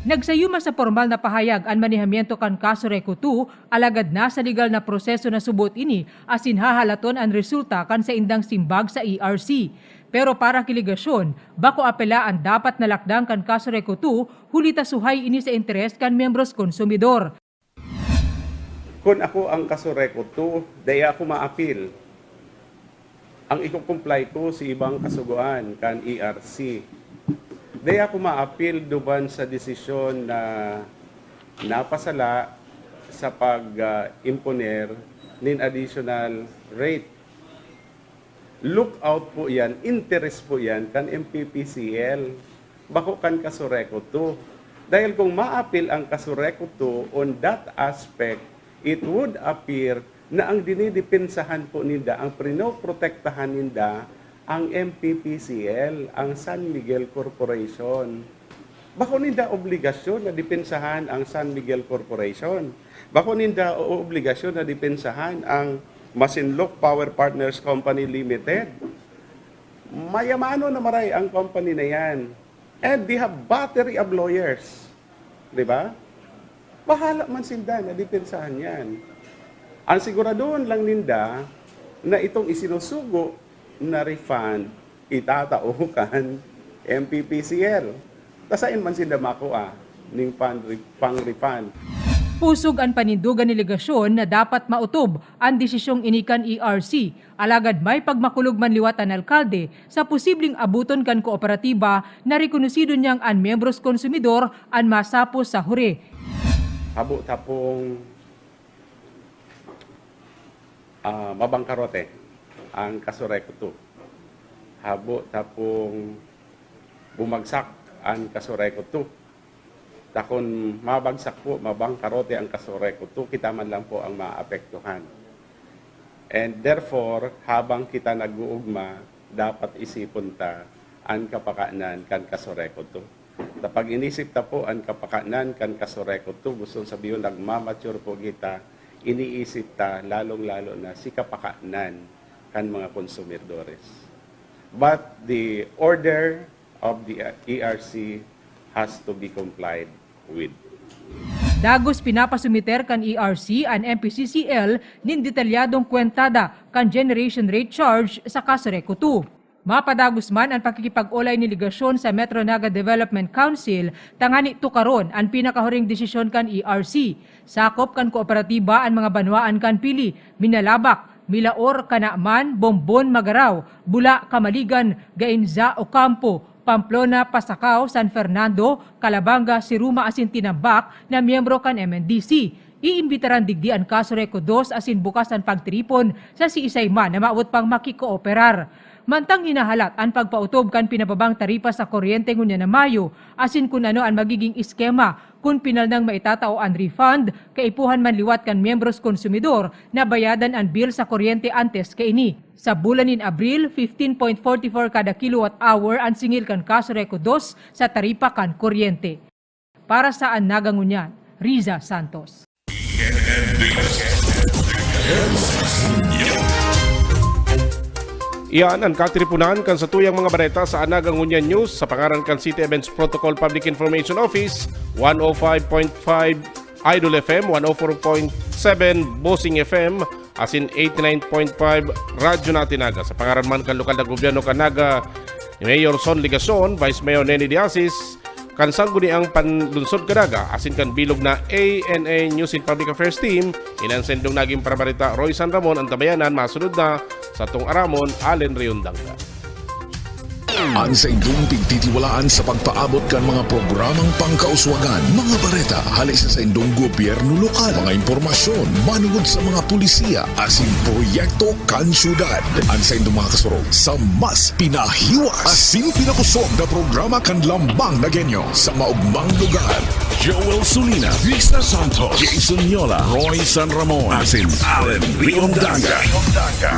Nagsayuma sa formal na pahayag ang manihamiento kan kaso Reco 2, alagad na sa legal na proseso na subot ini, asin hahalaton ang resulta kan sa indang simbag sa ERC. Pero para kiligasyon, bako apelaan dapat nalakdang kan kaso rekutu, hulita suhay ini sa interes kan membros konsumidor. Kung ako ang kasureko to, daya ako maapil. Ang iko-comply ko si ibang kasuguan kan ERC. Daya ako maapil duban sa desisyon na napasala sa pag-imponer nin additional rate. Look out po yan, interest po yan kan MPPCL. Bako kan kasureko to. Dahil kung maapil ang kasureko to on that aspect, it would appear na ang dinidepensahan po ninda, ang pinoprotektahan ninda, ang MPPCL, ang San Miguel Corporation. Bako ninda obligasyon na depensahan ang San Miguel Corporation. Bako ninda obligasyon na depensahan ang Masinloc Power Partners Company Limited. Mayamano na maray ang company na yan. And they have battery of lawyers. Diba? Bahala man sinda na depensahan yan. Ang siguraduhan lang ninda na itong isinusugo na refund itataukan MPPCL. Tasain man sinda makuha ning pang-refund. Pusog ang panindugan ni legasyon na dapat mautob ang desisyong inikan ERC. Alagad may pagmakulog man liwat ang alkalde sa posibleng abuton kan kooperatiba na rekonosido niyang ang membros konsumidor ang masapos sa hure. Habo tapong mabangkarote ang kasureko to. Habo tapong bumagsak ang kasureko to. Takon mabagsak po, mabangkarote ang kasureko to, kita man lang po ang maapektuhan. And therefore, habang kita nag-uugma, dapat isipon ta ang kapakanan kan kasureko to. Kapag inisip ta po ang kapakanan kan kasureko to, gusto sabihin nagmamature po kita, iniisip ta lalong-lalo na si kapakanan kan mga konsumidores. But the order of the ERC has to be complied with. Dagos pinapasumiter kan ERC ang MPCCL nin detalyadong kwentada kan generation rate charge sa kasureko 2. Mapadagos man ang pakikipag-ulay ni ligasyon sa Metro Naga Development Council, tangani tukaron ang pinakahuring desisyon kan ERC. Sakop kan kooperatiba ang mga banwaan kan pili, Minalabak, Milaor, Kanaaman, Bombon, Magaraw, Bula, Kamaligan, Gainza, Ocampo, Pamplona, Pasacao, San Fernando, Calabanga, Siruma asin Tinambak na miyembro kan MNDC. Iimbitaran digdi ang kasureko 2 asin bukas ang pagtripon sa si Isayman na maawot pang makikooperar. Mantang hinahalat ang pagpautob kan pinababang taripa sa kuryente ngunya na Mayo asin kung ano ang magiging iskema kung pinal nang maitatao ang refund, kaipuhan man liwat kan miyembros konsumidor na bayadan ang bill sa kuryente antes kaini. Sa bulan nin Abril, 15.44 kada kilowatt hour ang singil kan kasureko 2 sa taripa kan kuryente. Para sa Nagangunyan, Riza Santos. Iyan ang katripunan kan sa tuyang mga bareta sa Nagangunyan News sa pangaran kan City Events Protocol Public Information Office, 105.5 Idol FM, 104.7 Bossing FM, asin 89.5 Radyo Natinaga. Sa pangaran man kan lokal na gobyerno kan Naga ni Mayor Son Ligason, Vice Mayor Nenny Diasis, kan sangguni ang panlunsod kanaga, asin kan bilog na ANA News and Public Affairs Team, inansendong naging parabarita Roy San Ramon ang tabayanan, masunod na sa tong Aramon, Allen Riondanga. Ang sa indong pigtitiwalaan sa pagpaabot kan mga programang pangkauswagan, mga bareta, halis sa indong gobyerno lokal, mga impormasyon, manungod sa mga pulisiya, asin proyekto kan syudad. Ang sa indong mga kasurog sa mas pinahiwas, asin pinakusog na programa kan lambang na genyo sa maugmang lugar. Joel Sulina, Vista Santos, Jason Yola, Roy San Ramon, asin Allen Riondanga.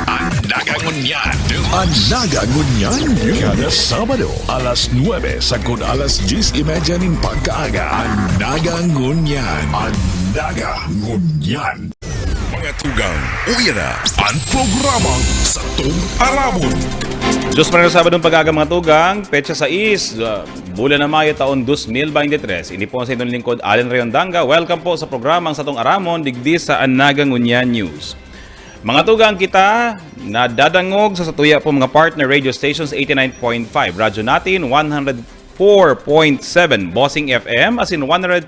Ang Nagangunyan. Ang Nagangunyan. Kada Sabado, alas 9 sagud alas 10:30 nin pagkaaga. Ang Nagangunyan. Ang Nagangunyan. Mga tugang, uya na ang programang sa Tung Aramon. Diyos para sa Sabadong pag-aga mga tugang, petsa 6, bulan na Mayo taon 2023. Ini po sa inyong lingkod, Allen Riondanga. Welcome po sa programang sa Tung Aramon, digdi sa Nagangunyan News. Mga tugang kita na dadangog sa satuya po mga partner radio stations 89.5, radyo natin 104.7, Bossing FM as in 100.5,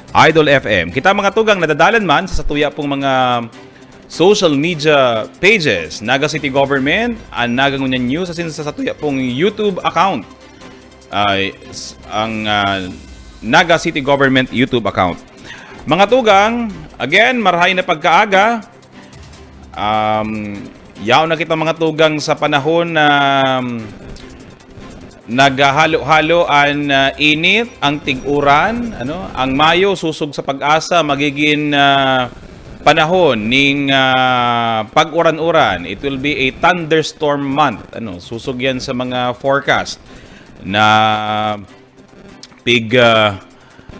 Idol FM. Kita mga tugang nadadalan man sa satuya pong mga social media pages, Naga City Government, ang Naga Ngunyan News as in sa satuya pong YouTube account, ang Naga City Government YouTube account. Mga tugang, again, marahay na pagkaaga. Yaw na kita mga tugang sa panahon na naghahalo-halo ang init, ang tig-uran, ang Mayo susug sa pag-asa magiging panahon ning pag-uran-uran. It will be a thunderstorm month. Susug yan sa mga forecast na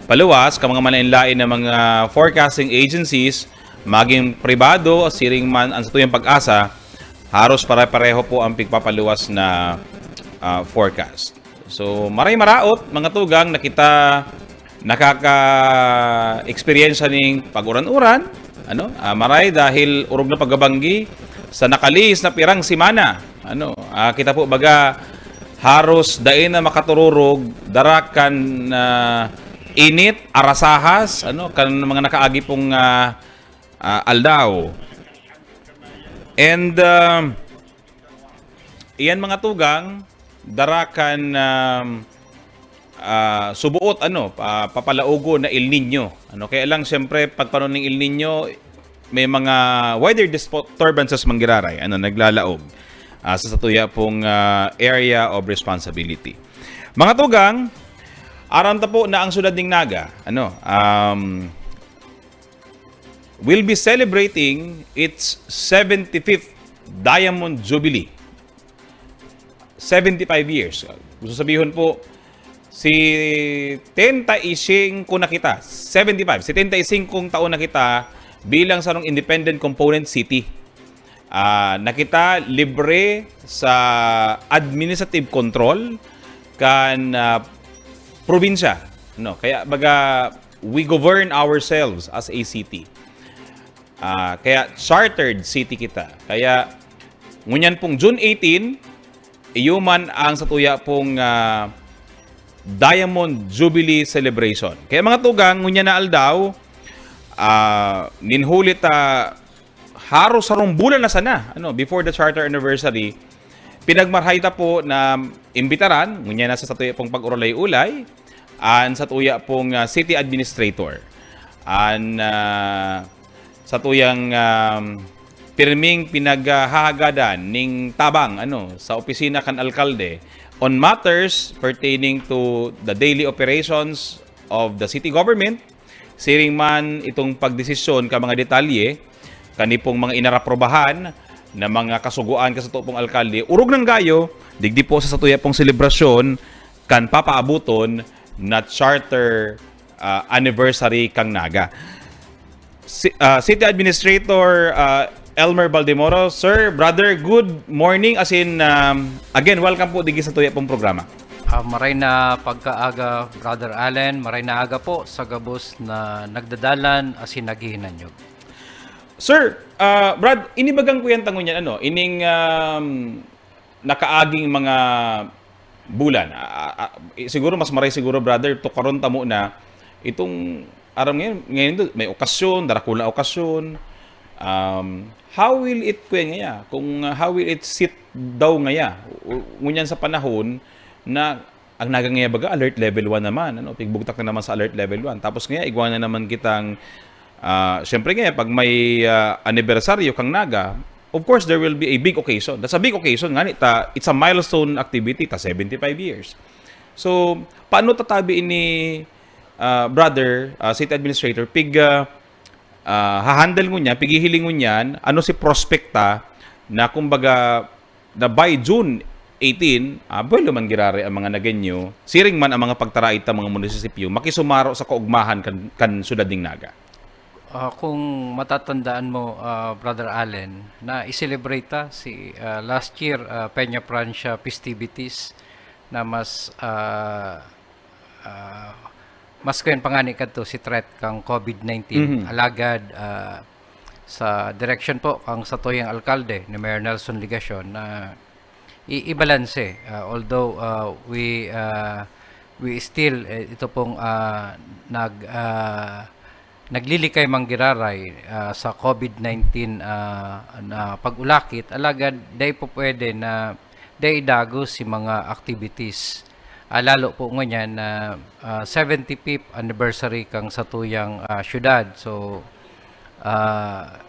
paluwas ka mga malain-lain na mga forecasting agencies, maging pribado, siring man ang satuyang pag-asa, haros pare-pareho po ang pigpapaluwas na forecast. So, maray maraot, mga tugang, na kita nakaka-experience ning pag-uran-uran. Maray dahil urog na paggabanggi sa nakalis na pirang simana. Kita po baga haros dain na makatururog, darakan init, arasahas, kan mga nakaagi pong aldaw. And iyan mga tugang, darakan subuot papalaugo na El Nino. Kaya lang siyempre pagpanon ng El Nino may mga weather disturbances manggiraray, naglalaog sa satuya pong area of responsibility. Mga tugang, aram ta po na ang syudad ng Naga, will be celebrating its 75th Diamond Jubilee. 75 years. Gusto sabihin po, si 75 na kita, 75, si 75 taon na kita bilang sa independent component city. Nakita libre sa administrative control kan probinsya. Kaya baga we govern ourselves as a city. Kaya chartered city kita. Kaya ngunyan pong June 18, iyuman ang satuya pong Diamond Jubilee Celebration. Kaya mga tugang, ngunyan na aldaw, ninhulit haros sarong bulan na sana, before the charter anniversary, pinagmarhayta po na imbitaran, ngunyan na sa satuya pong pag-uralay-ulay, an satuya pong city administrator, an satuyang pirming pinaghahagadan ning tabang sa opisina kan alkalde on matters pertaining to the daily operations of the city government, siring man itong pagdesisyon ka mga detalye kanipong mga inaraprobahan na mga kasuguan ka sa pong alkalde, urog ng gayo, digdi po sa satuya pong selebrasyon kan papaabuton na charter anniversary kang Naga. City Administrator Elmer Baldemoro, sir, brother, good morning. As in, again, welcome po digi sa tuya pong programa. Maray na pagkaaga, Brother Allen, maray na aga po sa gabos na nagdadalan as in naghihinan nyo. Sir, Brad, inibagang ko yan tangon yan, ining nakaaging mga bulan. Siguro, mas maray siguro, brother, to karon tamo na itong aram ngayon may okasyon, darakula okasyon. How will it ngaya? Kung how will it sit daw ngaya? Ngunyan sa panahon na ang nagangaya baga alert level 1 naman, pigbugtak na naman sa alert level 1. Tapos ngaya igwa na naman kitang syempre ngaya pag may anibersaryo kang Naga, of course there will be a big occasion. That's a big occasion ngani it's a milestone activity 75 years. So paano tatabi ini brother, city administrator, hahandle mo niya, pigihiling mo niyan, si prospekta na kumbaga na by June 18, boy man girare ang mga nagenyo, siring man ang mga pagtarait ng mga munisipyo, makisumaro sa kaugmahan kan syudad ng Naga. Kung matatandaan mo, Brother Allen, na i-celebrate si last year Peña Francia festivities na mas kayon pangani kadto si threat kang COVID-19 alagad sa direction po kang satuyang alkalde ni Mayor Nelson Ligacion na i-balanse. Although we still ito pong naglilikay manggiraray sa COVID-19 na pag-ulakit, alagad day po pwede na day dagos si mga activities. Lalo po ngayon na 75th anniversary kang satuyang syudad. So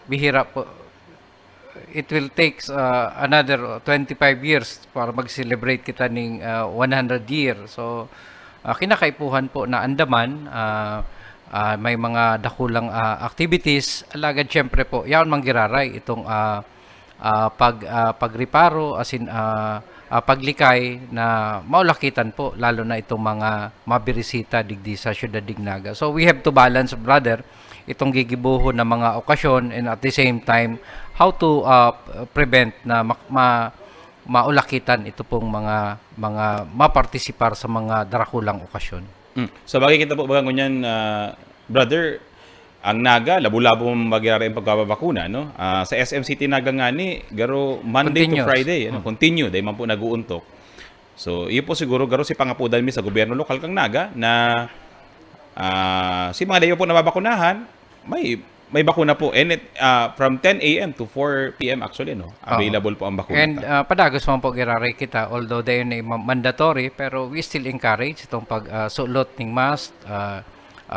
bihira po, it will take another 25 years para mag-celebrate kita ng 100 year. So kinakaipuhan po na andaman, may mga dakulang activities. Alagad syempre po, yaon manggiraray itong pagreparo, as in paglikay na maulakitan po, lalo na itong mga mabirisita digdi sa Syudad Dignaga. So we have to balance, brother, itong gigibuho na mga okasyon, and at the same time how to prevent na maulakitan ito pong mga mapartisipar sa mga darakulang okasyon. Sa bagay kita po bagang kunyan, brother, ang Naga labo-labo magyari ang pagkababakuna, no? Sa SM City Naga nga ni garo Monday to Friday, continue day man po naguuntok. So iyo po siguro garo si pangapudan mi sa gobyerno lokal kang Naga na si mga dayo po nababakunahan, may bakuna po, and from 10 a.m. to 4 p.m. actually, no? Available po ang bakuna. And padagos man po giraray kita, although dayon ay mandatory, pero we still encourage itong pagsulot ng mask,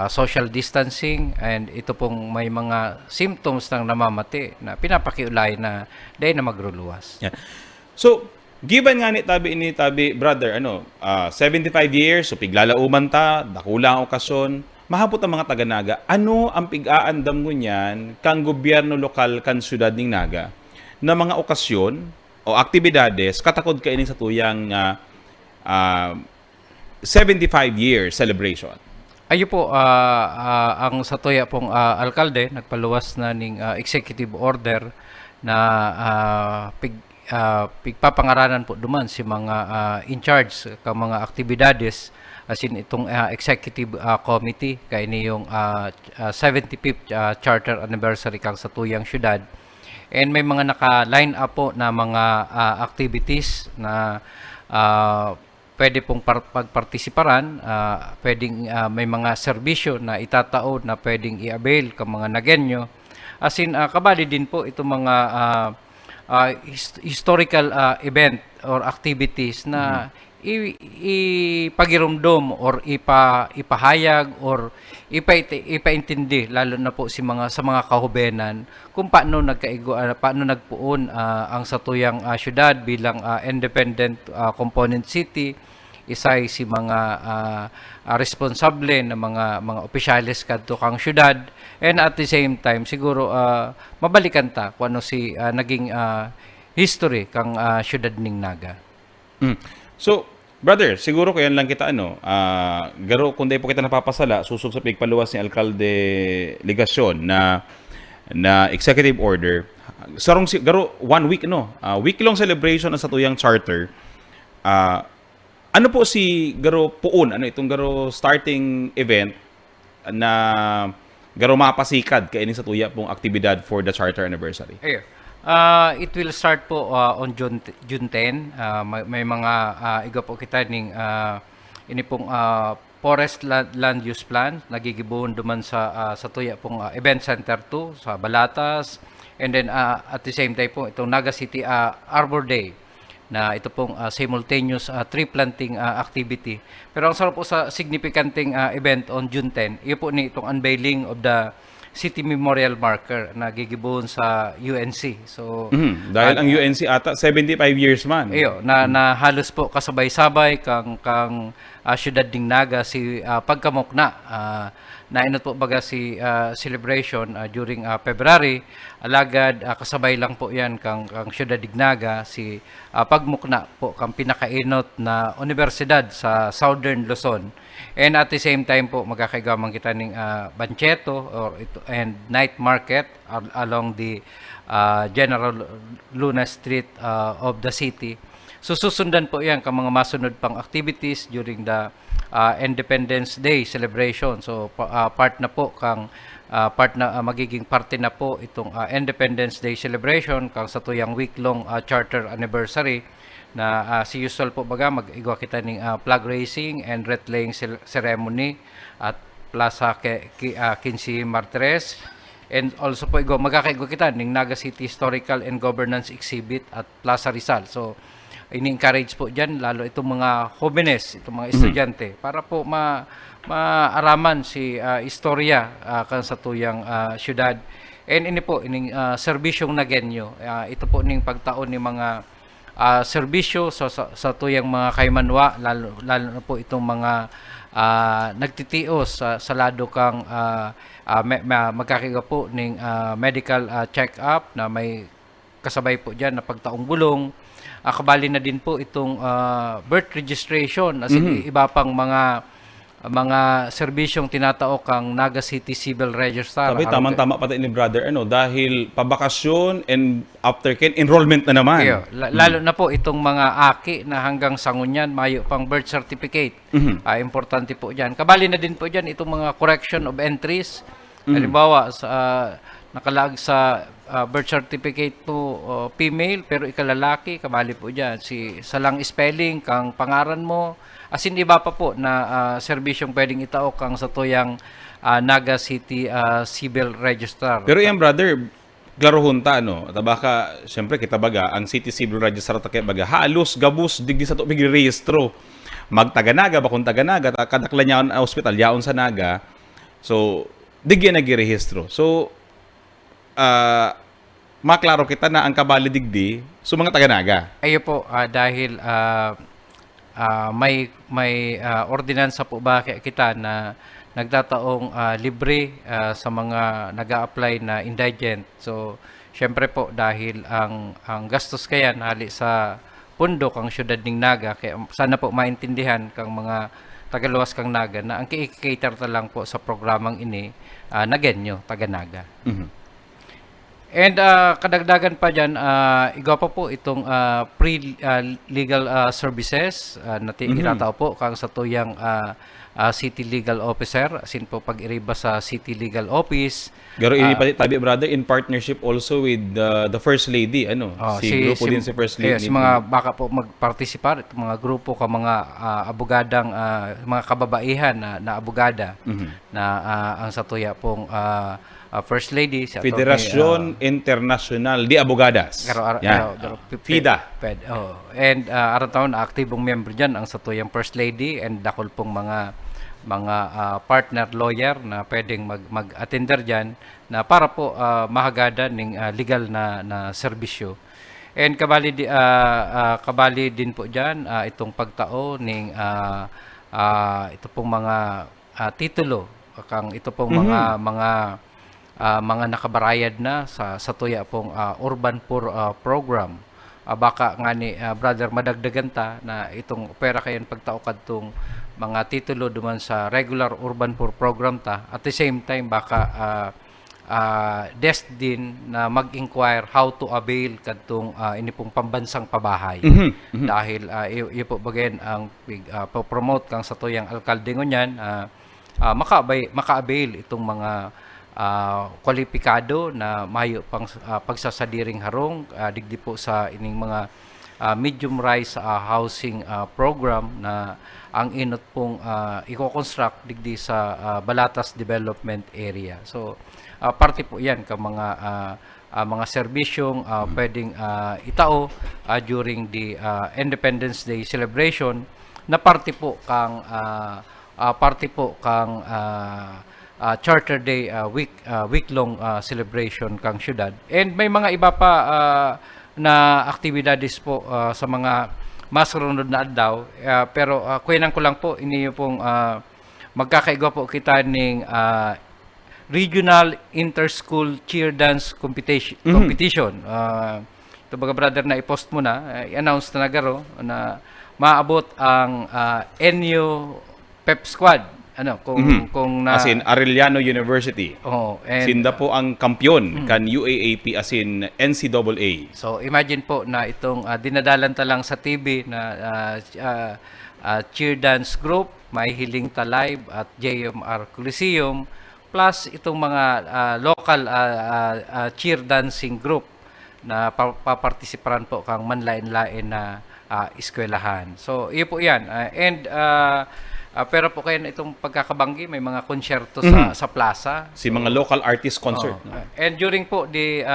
social distancing, and ito pong may mga symptoms ng namamati na pinapakiulay na dayon na magruluwas. Yeah. So, given nga ni tabi brother, 75 years, so piglalauman ta, dakulang okasyon, mahapot ang mga taga-Naga, ano ang pig-aandam mo niyan kang gobyerno lokal kan syudad ning Naga na mga okasyon o aktibidades katakod kainin sa tuyang 75 year celebration? Ayo po, ang satuya pong alkalde nagpaluwas na ning executive order na pigpapangaranan po duman si mga in charge ka mga aktibidades, as in itong executive committee kay niyong 75th charter anniversary kang satuyang syudad, and may mga naka-line up po na mga activities na pwede pong pagpartisiparan, pwedeng may mga serbisyo na itataod na pwedeng i-avail ka mga Nagenyo, as in kabali din po itong mga historical event or activities na ipagirumdom or ipahayag or ipaintindi, lalo na po sa mga kahubenan kung paano paano nagpuon ang satuyang syudad bilang independent component city, isay si mga responsable na mga opisyales kadto kang syudad, and at the same time siguro mabalikan ta kung ano si naging history kang syudad ning Naga. So, brother, siguro kaya lang kita garo kung di po kita napapasala susog sa pigpaluwas ni Alkalde Ligacion na executive order. Sarong garo 1 week week-long celebration sa tuyang charter. Ano po si garo puon, itong garo starting event na garo mapasikad kainin sa tuya pong aktibidad for the charter anniversary? It will start po on June 10. May mga iga po kita ning ini pong forest land use plan nagigibuhon duman sa tuya pong event center 2 sa Balatas, and then at the same time po itong Naga City Arbor Day na ito pong simultaneous tree planting activity. Pero ang sarap po sa significanteng event on June 10, iyo po ni itong unveiling of the City Memorial Marker na gigibuhon sa UNC. So dahil ang UNC ata 75 years man. Iyo na halos po kasabay-sabay kang syudad ding Naga si pagkamokna na inot po baga si celebration during February, alagad kasabay lang po yan kang syudad ding Naga si pagmukna po kang pinakainot na universidad sa Southern Luzon. And at the same time po magkakaigamang kita ng Bancheto and night market along the General Luna Street of the city. So susundan po yan kang mga masunod pang activities during the Independence Day celebration. So part na po kang magiging parte na po itong Independence Day celebration kang sa tuyang week-long charter anniversary na si usual po baga mag-igwa kita ng flag raising and wreath laying ceremony at Plaza 15 Martires. And also po magkakaigwa kita ng Naga City Historical and Governance Exhibit at Plaza Rizal. So ini-encourage po dyan lalo itong mga jóvenes, itong mga estudyante para po maaraman si istorya kan sa tuyang syudad. And ini po ining serbisyong nagenyo. Ito po ning pagtaon ni mga serbisyo sa tuyang mga kaymanwa lalo na po itong mga nagtitios sa lado kang magkakaigwa po ning medical check-up na may kasabay po dyan na pagtaong bulong. Kabali na din po itong birth registration as in iba pang mga serbisyong tinataok ang Naga City Civil Register. Sabi, tamang-tama pati ni brother, ano, dahil pabakasyon and aftercare, enrollment na naman. Lalo na po itong mga aki na hanggang sangunyan, mayo pang birth certificate. Importante po dyan. Kabali na din po dyan itong mga correction of entries. Halimbawa, nakalag sa birth certificate po female pero ikalalaki, kabali po dyan. Sa lang spelling, kang pangaran mo, as in iba pa po na serbisyong pwedeng itaok kang sa tuyang Naga City Civil Register. Pero yan brother, klaro hunta, no? Baka, siyempre, kita baga, ang City Civil Register kaya baga, halos, gabus, digdi sa tupig rehistro. Magtaganaga, bakong taganaga, kadaklan yaon na hospital, yaon sa Naga. So, digyan nag-rehistro. So, maklaro kita na ang kabali digdi so mga taga-Naga. Ayo po, dahil may ordinansa po ba kita na nagtataong libre sa mga nag-a-apply na indigent. So, syempre po dahil ang gastos kaya hali sa pundok ang syudad ng Naga, kaya sana po maintindihan kang mga tagaluwas kang Naga na ang i-cater ta lang po sa programang ini nagenyo, taga-Naga. And kadagdagan pa dyan, igaw pa po itong pre-legal services na tinatao po kang sa tuyang City Legal Officer, asin po pag-iriba sa City Legal Office. Pero ini tabi brother in partnership also with the First Lady, ano? Grupo din si First Lady. Yes, mga baka po magpartisipar itong mga grupo ka mga abogadang mga kababaihan na abogada na ang sa tuya pong First Lady sa Federasyon Internacional de Abogadas. FIDA. And aron taon aktibong member diyan ang sa tuyang First Lady and dakol pong mga partner lawyer na pwedeng mag-attender diyan na para po mahagada ning legal na serbisyo. And kabali din po diyan itong pagtao ning ito pong mga titulo kang ito pong mga nakabarayad na sa tuya pong Urban Poor Program. Baka nga ni brother madagdagan ta na itong pera kayan pagtao kadtong mga titulo duman sa regular Urban Poor Program ta. At the same time baka desk din na mag-inquire how to avail kadtong ini pong pambansang pabahay. Dahil iyo po bagayan ang promote kang sa tuyang alkalde ngunyan maka-avail itong mga kwalipikado na mayo pang pagsasadiring harong digdi po sa ining mga medium rise housing program na ang inot pong i-construct digdi sa Balatas Development Area. So parte po yan ka mga serbisyong pwedeng itao during the Independence Day celebration na parte po kang Charter Day week-long celebration kang syudad. And may mga iba pa na aktibidades po sa mga masunod na adlaw. Pero kuyanan ko lang po, iniyo pong magkakaigwa po kita ng Regional Inter-School Cheer Dance Competition. Ito baga brother na i-post mo na, i-announce na nagaro na maabot ang NU Pep Squad. Kung as in Arellano University. Sinda po ang kampyon kan UAAP as in NCAA. So imagine po na itong dinadalan ta lang sa TV na cheer dance group, may Hiling Ta Live at JMR Coliseum plus itong mga local cheer dancing group na papartisiparan po kang manlain-lain na eskwelahan. So, iyo po yan. Pero po kayo itong pagkakabanggi, may mga konsyerto sa plaza. Si mga local artist concert. And during po the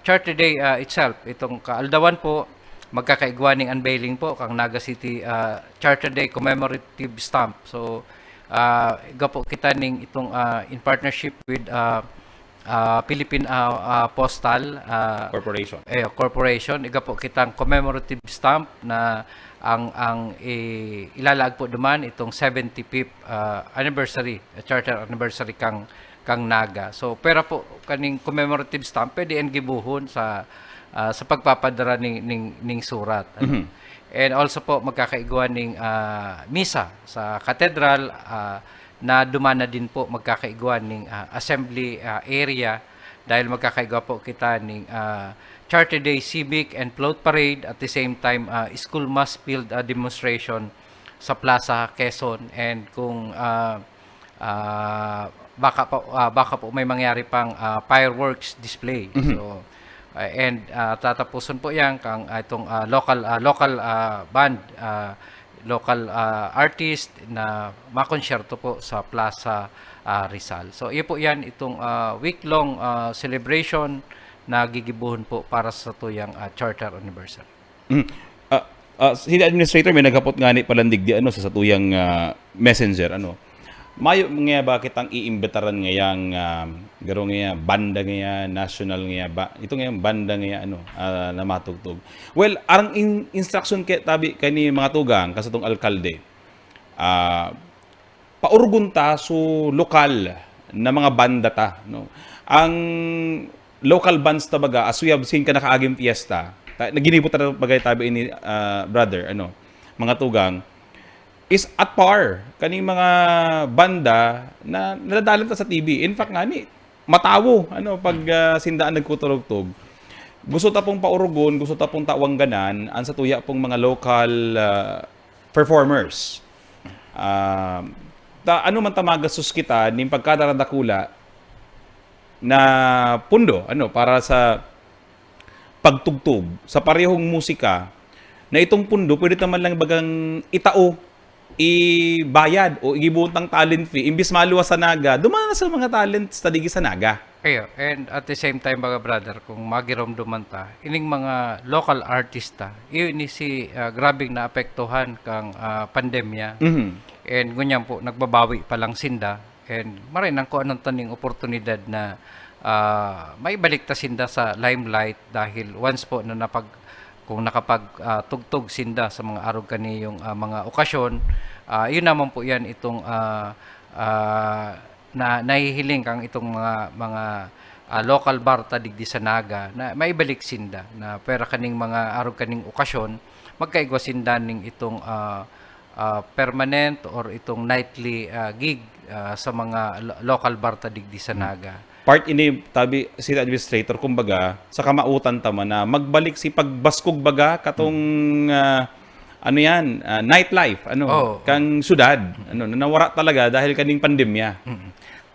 Charter Day itself, itong kaaldawan po, magkakaigwaning unveiling po kang Naga City Charter Day commemorative stamp. So, iga po kita ning itong in partnership with Philippine Postal Corporation. Iga po kitang commemorative stamp na ang ilalaag po duman itong 75th anniversary, charter anniversary kang Naga. So pera po kaning commemorative stamp pwede en gibuhon sa pagpapadara ning surat. And also po magkakaiguan ning misa sa katedral na dumana din po magkakaiguan ning assembly area dahil magkakaigwa po kita ning Charter Day Civic and Float Parade at the same time school mass field demonstration sa Plaza Quezon. And kung baka po may mangyari pang fireworks display. So and tatapusin po yan kang itong local band, local artist na makonsyerto po sa Plaza Rizal. So iyo po yan itong week-long celebration na gigibuhon po para sa tuyang charter anniversary. Si administrator may nagkapot ngani palandig di sa tuyang messenger mayo nga ba kitang iimbitaran ngayang garo nga banda nga national nga ba ito nga banda nga na matugtog. Well, arang instruction kay tabi kani mga tugang kasatong alkalde. Paurgunta so lokal na mga banda ta Ang local bands tabaga as we have seen ka nakaaging fiesta. Naginibot ta bagay tabi ini brother mga tugang is at par kaning mga banda na nadadalan ta sa TV. In fact ngani matawo pag sindaan nagkuturog-tog. Gusto ta pong paurugon, gusto ta pong tawangganan ang sa tuya pong mga local performers. Ano man tamagastos kita ning pagkadaradakula na pundo para sa pagtugtog sa parehong musika na itong pundo pwede naman lang bagang itao ibayad o igibuntang talent fee imbis maluwas sa Naga dumana sa mga talent sa digi sa Naga. And at the same time mga brother kung magirom dumanta ining mga local artista ini si grabing naapektuhan kang pandemya. And ngunyan po nagbabawi pa lang sinda and maray nang ko anong taning oportunidad na may balik ta sinda sa limelight dahil once po na kung nakapagtugtog sinda sa mga arog kaniyong mga okasyon, yun naman po yan itong na nahihiling kang itong mga local bar digdi sa Naga na maibalik sinda na pera kaning mga arog kaning okasyon magkaigwa sinda ning itong permanent or itong nightly gig sa mga local bar digdi sa Naga. Part ini tabi si administrator kumbaga sa kamautan tama na magbalik si pagbaskog baga katong nightlife kang syudad nawara talaga dahil kaning pandemya.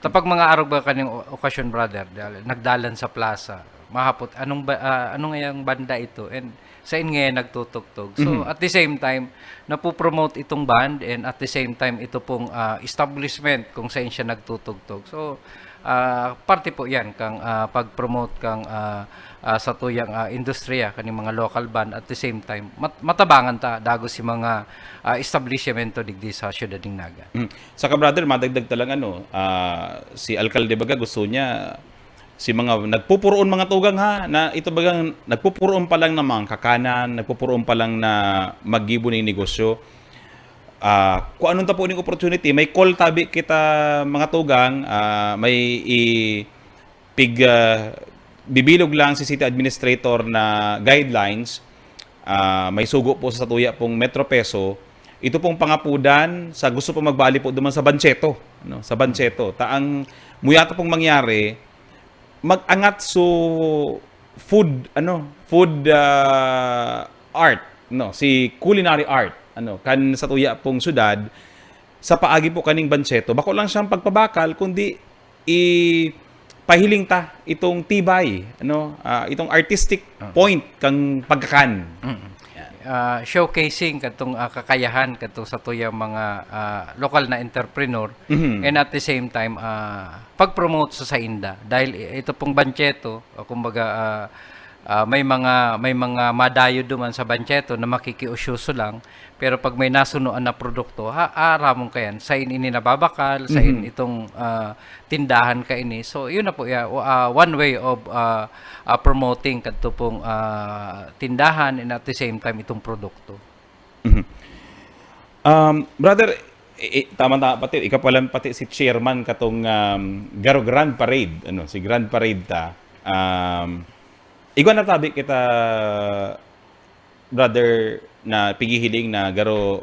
Tapag mga arog ba kaning okasyon brother nagdalan sa plaza mahapot anong ngayang banda ito and sa nga nagtutugtog. So at the same time napopromote itong band and at the same time ito pong establishment kung saan siya nagtutugtog. So parte po yan kang pag-promote kang sa tuyang industriya kaning mga local band at the same time matabangan ta dago si mga establishmento digdi sa siyudad ng Naga. Saka brother madagdag talang si alkalde baga gusto niya si mga nagpupuroon mga tugang na ito bagang nagpupuroon pa lang ng mga kakanan, nagpupuroon pa lang na maggibo ng negosyo. Kung anong tapo ning opportunity, may call tabi kita mga tugang, may bibilog lang si city administrator na guidelines, may sugo po sa tuya pong Metro Peso. Ito pong pangapudan sa gusto pong magbali po duman sa Bancheto, sa Bancheto. Taang muyata pong mangyari, mag-angat so food art, si culinary art. Kan sa tuya pong syudad sa paagi po kaning Banchetto, bako lang siyang pagpabakal, kundi pahiling ta itong tibay, itong artistic point kang pagkakan. Showcasing katong kakayahan katong sa tuyang mga lokal na entrepreneur, and at the same time pag-promote sa inda dahil ito pong Banchetto, kumbaga may mga madayo duman sa Banchetto na makikiusyoso lang, pero pag may nasunuan na produkto, aramon kayan sa ini nababakal, sa itong tindahan ka ini. So yun na po one way of promoting kadto pong tindahan, and at the same time itong produkto. Brother, tama pati ikaw pala pati si chairman katong Garo Grand Parade, si Grand Parade ta. Igwan na tabi kita, brother, na pigihiling na garo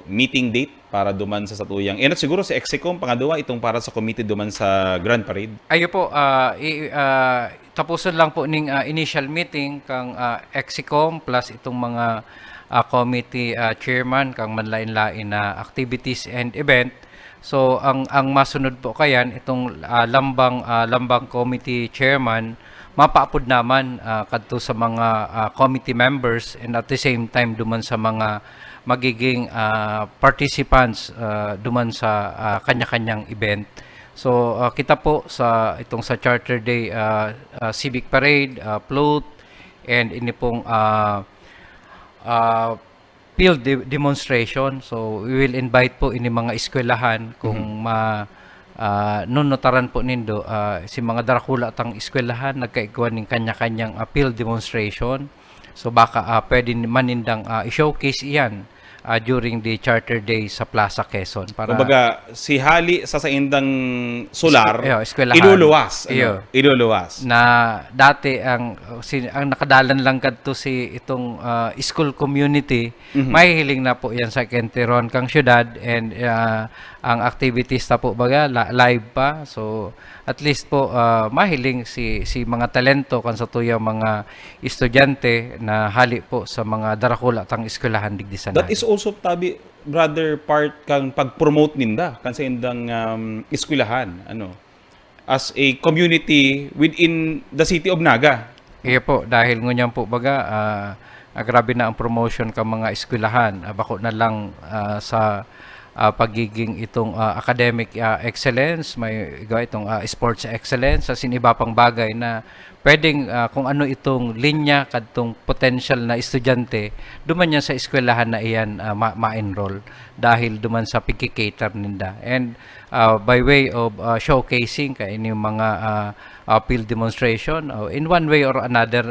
meeting date para duman sa satuyang. At siguro si Execom pangadua itong para sa committee duman sa Grand Parade. Ayo po, tapuson lang po ning initial meeting kang Execom plus itong mga committee chairman kang manlain-lain na activities and event. So ang masunod po kayan itong lambang committee chairman mapaapod naman kadto sa mga committee members, and at the same time duman sa mga magiging participants duman sa kanya-kanyang event. So kita po sa Charter Day civic parade, float, and ini pong field demonstration. So we will invite po ini mga eskwelahan kung nunotaran po nindo si mga darakula tang eskwelahan nagkaigwan ning kanya-kanyang field demonstration. So baka pwede manindang i-showcase iyan during the Charter Day sa Plaza Quezon. Para kumbaga si hali sa indang solar, iluluwas. Iluluwas. Na dati ang nakadalan lang kadto si itong school community, mahihiling na po yan sa Kenteron kang syudad, and ang activities na po baga live pa. So at least po mahiling si mga talento kan sa tuyang mga estudyante na hali po sa mga darakula tang eskwelahan digdi sa That is also tabi, brother, part kang pag-promote ninda kan sa indang eskwelahan as a community within the city of Naga. Iya po, dahil ngunyan po baga grabe na ang promotion kang mga eskwelahan, bako na lang sa pagiging itong academic excellence, may itong sports excellence, as in iba pang bagay na pwedeng kung ano itong linya kadtong potential na estudyante duman yan sa eskwelahan na iyan ma-enroll dahil duman sa pagkikater ninda. And by way of showcasing kay ini mga field demonstration, in one way or another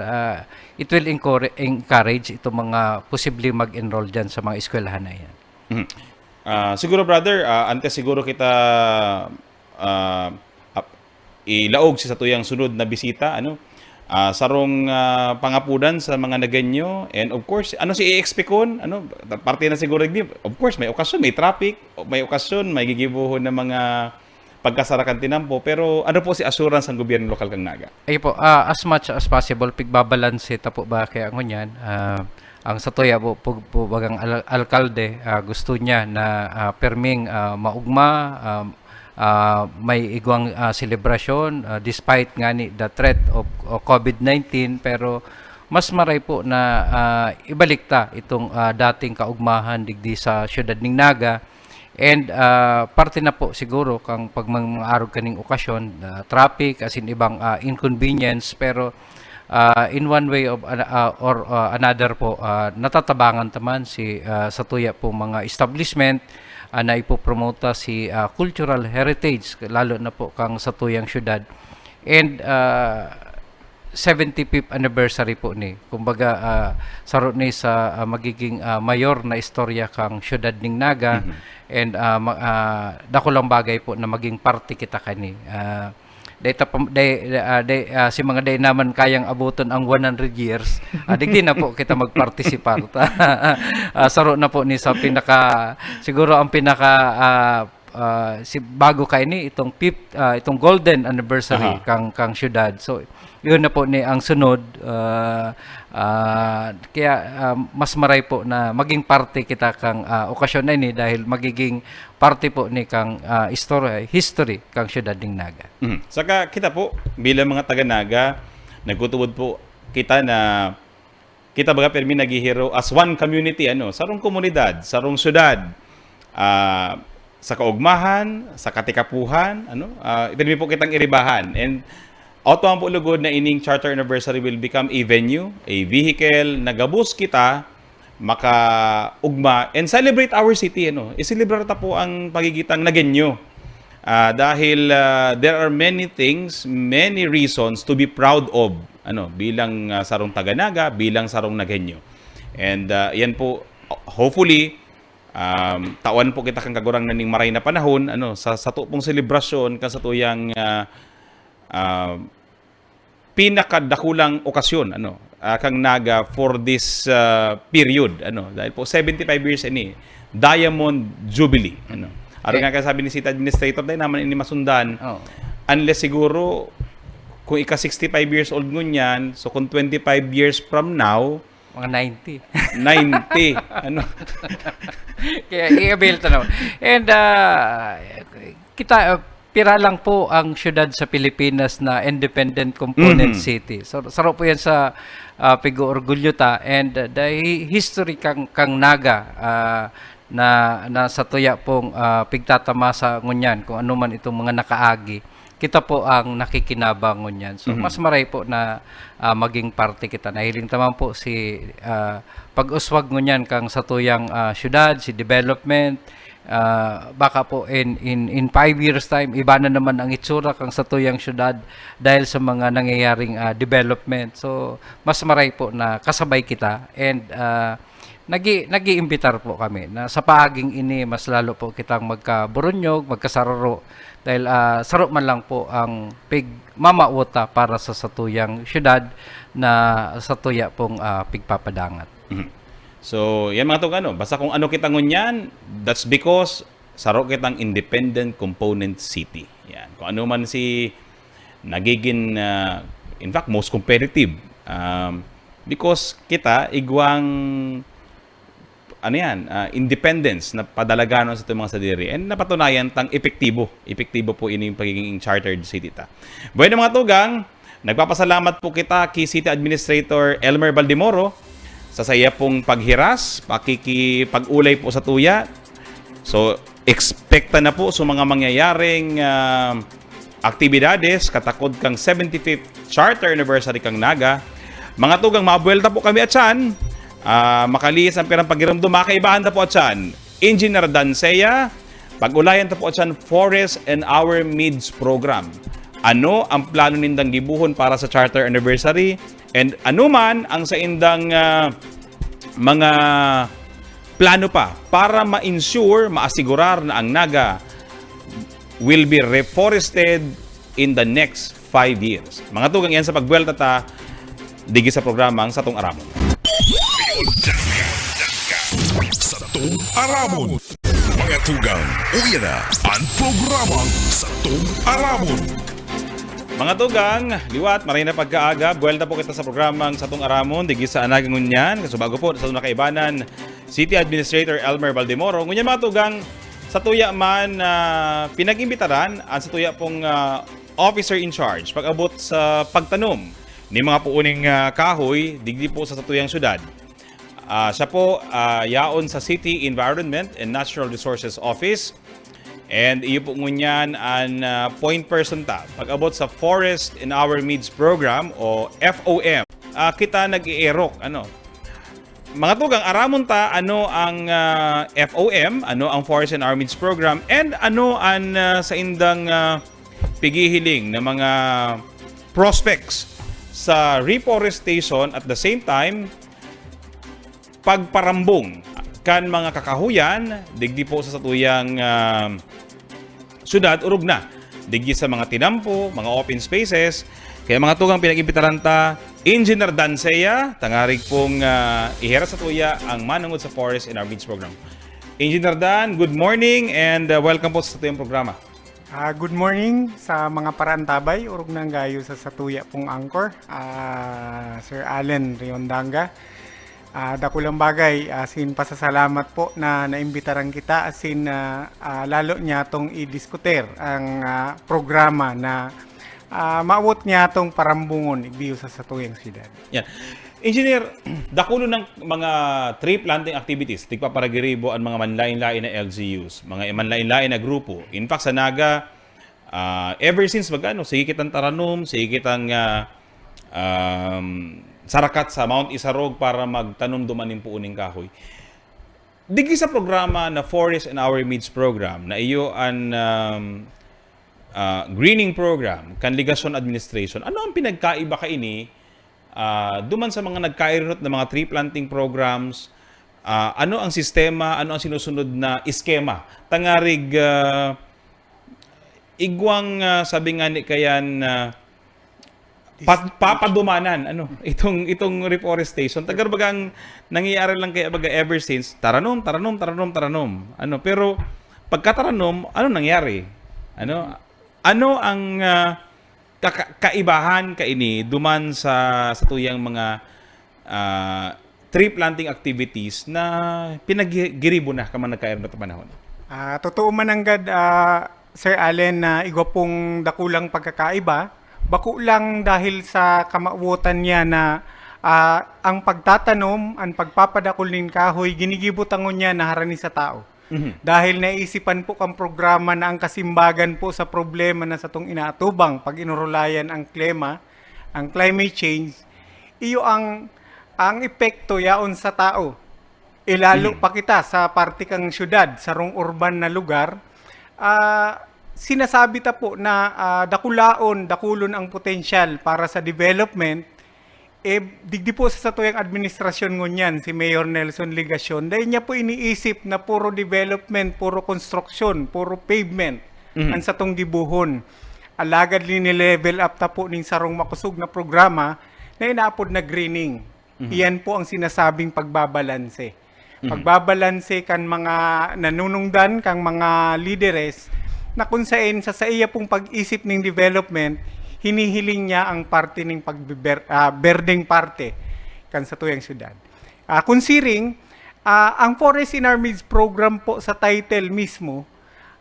it will encourage itong mga posible mag-enroll dyan sa mga eskwelahan na iyan. Siguro, brother, antes siguro kita ilaog sa tuyang sunod na bisita, sarong pangapudan sa mga naganyo, and of course, si i-expect kon, parte na siguro, of course, may okasyon, may traffic, may okasyon, may gigibuhon ng mga pagkasarakan tinampo, pero ano po si assurance ng gobyerno lokal kang Naga? Ay po, as much as possible, pigbabalanse ta po ba kaya ngunyan, ang satuya po bagang alkalde gusto niya na perming maugma, may igwang selebrasyon despite nga ni the threat of COVID-19, pero mas maray po na ibalik ta itong dating kaugmahan digdi sa siyudad ning Naga. And parte na po siguro kang pag mga arog kaning okasyon, traffic as in ibang inconvenience, pero in one way of or another po natatabangan taman si satuya po mga establishment na ipopromota si cultural heritage, lalo na po kang satuyang syudad. And 75th anniversary po ni, kumbaga saro ni sa magiging mayor na istorya kang syudad ning Naga. And dako lang bagay po na maging parte kita kani. Si mga day naman kayang abuton ang 100 years, digdi na po kita magpartisipar. Saro na po ni sa siguro ang pinaka si bago kay ni itong itong golden anniversary kang syudad. So yun na po ni ang sunod, kaya mas maray po na maging parte kita kang okasyon na ini dahil magiging parte po ni kang history kang syudad ding Naga. Saka kita po bilang mga taga-Naga, nagtutuod po kita na kita baga permi naghihiro as one community sarong komunidad, sarong syudad, sa kaugmahan, sa katikapuhan, permi po kitang iribahan. And auto ang po lugod na ining charter anniversary will become a venue, a vehicle na gabos kita makaugma and celebrate our city. I-celebrate po ang pagigitang Nagenyo. Dahil there are many things, many reasons to be proud of bilang sarong taga-Naga, bilang sarong Nagenyo. And yan po, hopefully, tawan po kita kang kagurang naning maray na panahon sa pong selebrasyon kan sa tuyang pinakadakulang okasyon kang Naga for this period dahil po 75 years ini Diamond Jubilee Aron nga sabi ni City Administrator dahil naman ini masundan unless siguro kung ika 65 years old ngunyan, so kung 25 years from now mga 90 kaya i-avail to naman. And kita pira lang po ang syudad sa Pilipinas na independent component city. So sarap po yan sa pigo-orgulyo ta. And the history kang Naga na sa tuya pong pigtatama sa ngunyan kung ano man itong mga nakaagi. Kita po ang nakikinabang ngunyan. So mas maray po na maging parte kita. Nahiling taman po si pag-uswag ngunyan kang sa tuyang syudad, si development. Baka po in 5 years time iba na naman ang itsura kang sa tuyang syudad dahil sa mga nangyayaring development. So mas maray po na kasabay kita and nag-iimbitar po kami na sa paaging ini mas lalo po kitang magkaburunyog, magkasararo dahil sarap man lang po ang mamauta para sa satuyang syudad na satuya pong pigpapadangat. So, yan mga itong basta kung ano kita ngunyan, that's because saro kitang independent component city. Yan. Kung ano man si nagiging, in fact, most competitive. Because kita, igwang, independence na padalaganon sa itong mga sadiri. And napatunayan tang epektibo. Epektibo po ini yung pagiging chartered city ta. Bueno mga tugang, nagpapasalamat po kita kay City Administrator Elmer Baldimoro sa saya pong paghiras, pakikipag-ulay po sa tuya. So, expecta na po sa mga mangyayaring aktibidades katakod kang 75th Charter Anniversary kang Naga. Mga tugang, mabuelta po kami atyan. Makaliis ang pirang paghiramdo, makaibahan na po atyan. Engineer Dansea, pag-ulayan na po atyan Forest and Our Meads Program. Ano ang plano nindang gibuhon para sa Charter Anniversary? And anuman ang sa indang mga plano pa para ma-ensure, maasigurar na ang Naga will be reforested in the next 5 years. Mga tugang yan sa pagbuelta ta, digi sa programang Satong Aramon. Satong Aramon. Mga tugang, uya na ang programang Satong Aramon. Mga tugang, liwat, maray na pagkaaga, buwelta po kita sa programang Satong Aramon, digi sa Anagang Ngunyan. So bago po, sa nakaibanan, City Administrator Elmer Baldimoro. Ngunyan mga tugang, sa tuya man pinag-imbitaran, at sa tuya pong officer in charge, pag-abot sa pagtanom ni mga puuning kahoy, digdi po sa tuyang syudad. Siya po yaon sa City Environment and Natural Resources Office. And iyo po ngunyan ang point person ta. Pag-abot sa Forest in Our Meads Program o FOM, kita nag-i-erok. Mga tugang, aramon ta ano ang FOM, ano ang Forest in Our Meads Program, and ano ang sa indang pigihiling na mga prospects sa reforestation at the same time pagparambong kan mga kakahuyan digdi po sa satuyang syudad urog na digdi sa mga tinampo, mga open spaces. Kaya mga tugang pinag-imbitaran ta Engineer Dansea, tangarig pong ihera sa tuya ang manungod sa Forest in Our Meads Program. Engineer Dan, good morning and welcome po sa tuyong programa. Good morning sa mga parantabay, urog ng gayo sa satuya pong angkor, Sir Allen Riondanga. Dakulang bagay, asin pasasalamat po na naimbitaran kita, asin lalo niya itong i-diskuter ang programa na maawot niya itong parambungon igbiyo sa satuyang siyudad. Yan. Engineer, dakulo ng mga tree planting activities, tigpaparagiribo ang mga manlain-lain na LGUs, mga manlain-lain na grupo. In fact, sa Naga, ever since sige kitang taranom, sige kitang sarakat sa Mount Isarog para magtanom dumanin po uning kahoy. Digi sa programa na Forest and Our Meads program, na iyo ang greening program, kanligasyon administration, ano ang pinagkaiba ka ini duman sa mga nagkairot na mga tree planting programs, ano ang sistema, ano ang sinusunod na iskema? Tangarig, igwang sabi nga ni kayan, papadumanan, itong reforestation. Tagarbagang nangyayari lang kaya baga ever since, taranom. Pero pagkataranom, ano nangyari? Ano ang kaibahan kaini duman sa tuyang mga tree planting activities na pinagiribo na kaman nagkairot na panahon? Totoo man anggad, Sir Allen, na igwa pong dakulang pagkakaiba, bako lang dahil sa kamauotan niya na ang pagtatanom, ang pagpapadakol ng kahoy, ginigibutangon niya na harani sa tao. Dahil naisipan po ang programa na ang kasimbagan po sa problema na sa itong inaatubang pag inurulayan ang klima, ang climate change, iyo ang epekto yaon sa tao. Ilalo pa kita sa parte kang syudad, sa rong urban na lugar, sinasabi ta po na dakulon ang potensyal para sa development. Digdi po sa tuyang administrasyon ngunyan, si Mayor Nelson Ligacion, dahil niya po iniisip na puro development, puro construction, puro pavement, ang sa tong gibuhon. Alagad level up ta po ning sarong makusog na programa na inaapod na greening. Iyan po ang sinasabing pagbabalanse. Pagbabalanse kan mga nanunungdan, kang mga lideres, na kung saan sa iya pong pag-isip ng development, hinihiling niya ang parte ng berdeng parte kan sa tuyang syudad. Considering, ang Forest in Our Meads program po sa title mismo,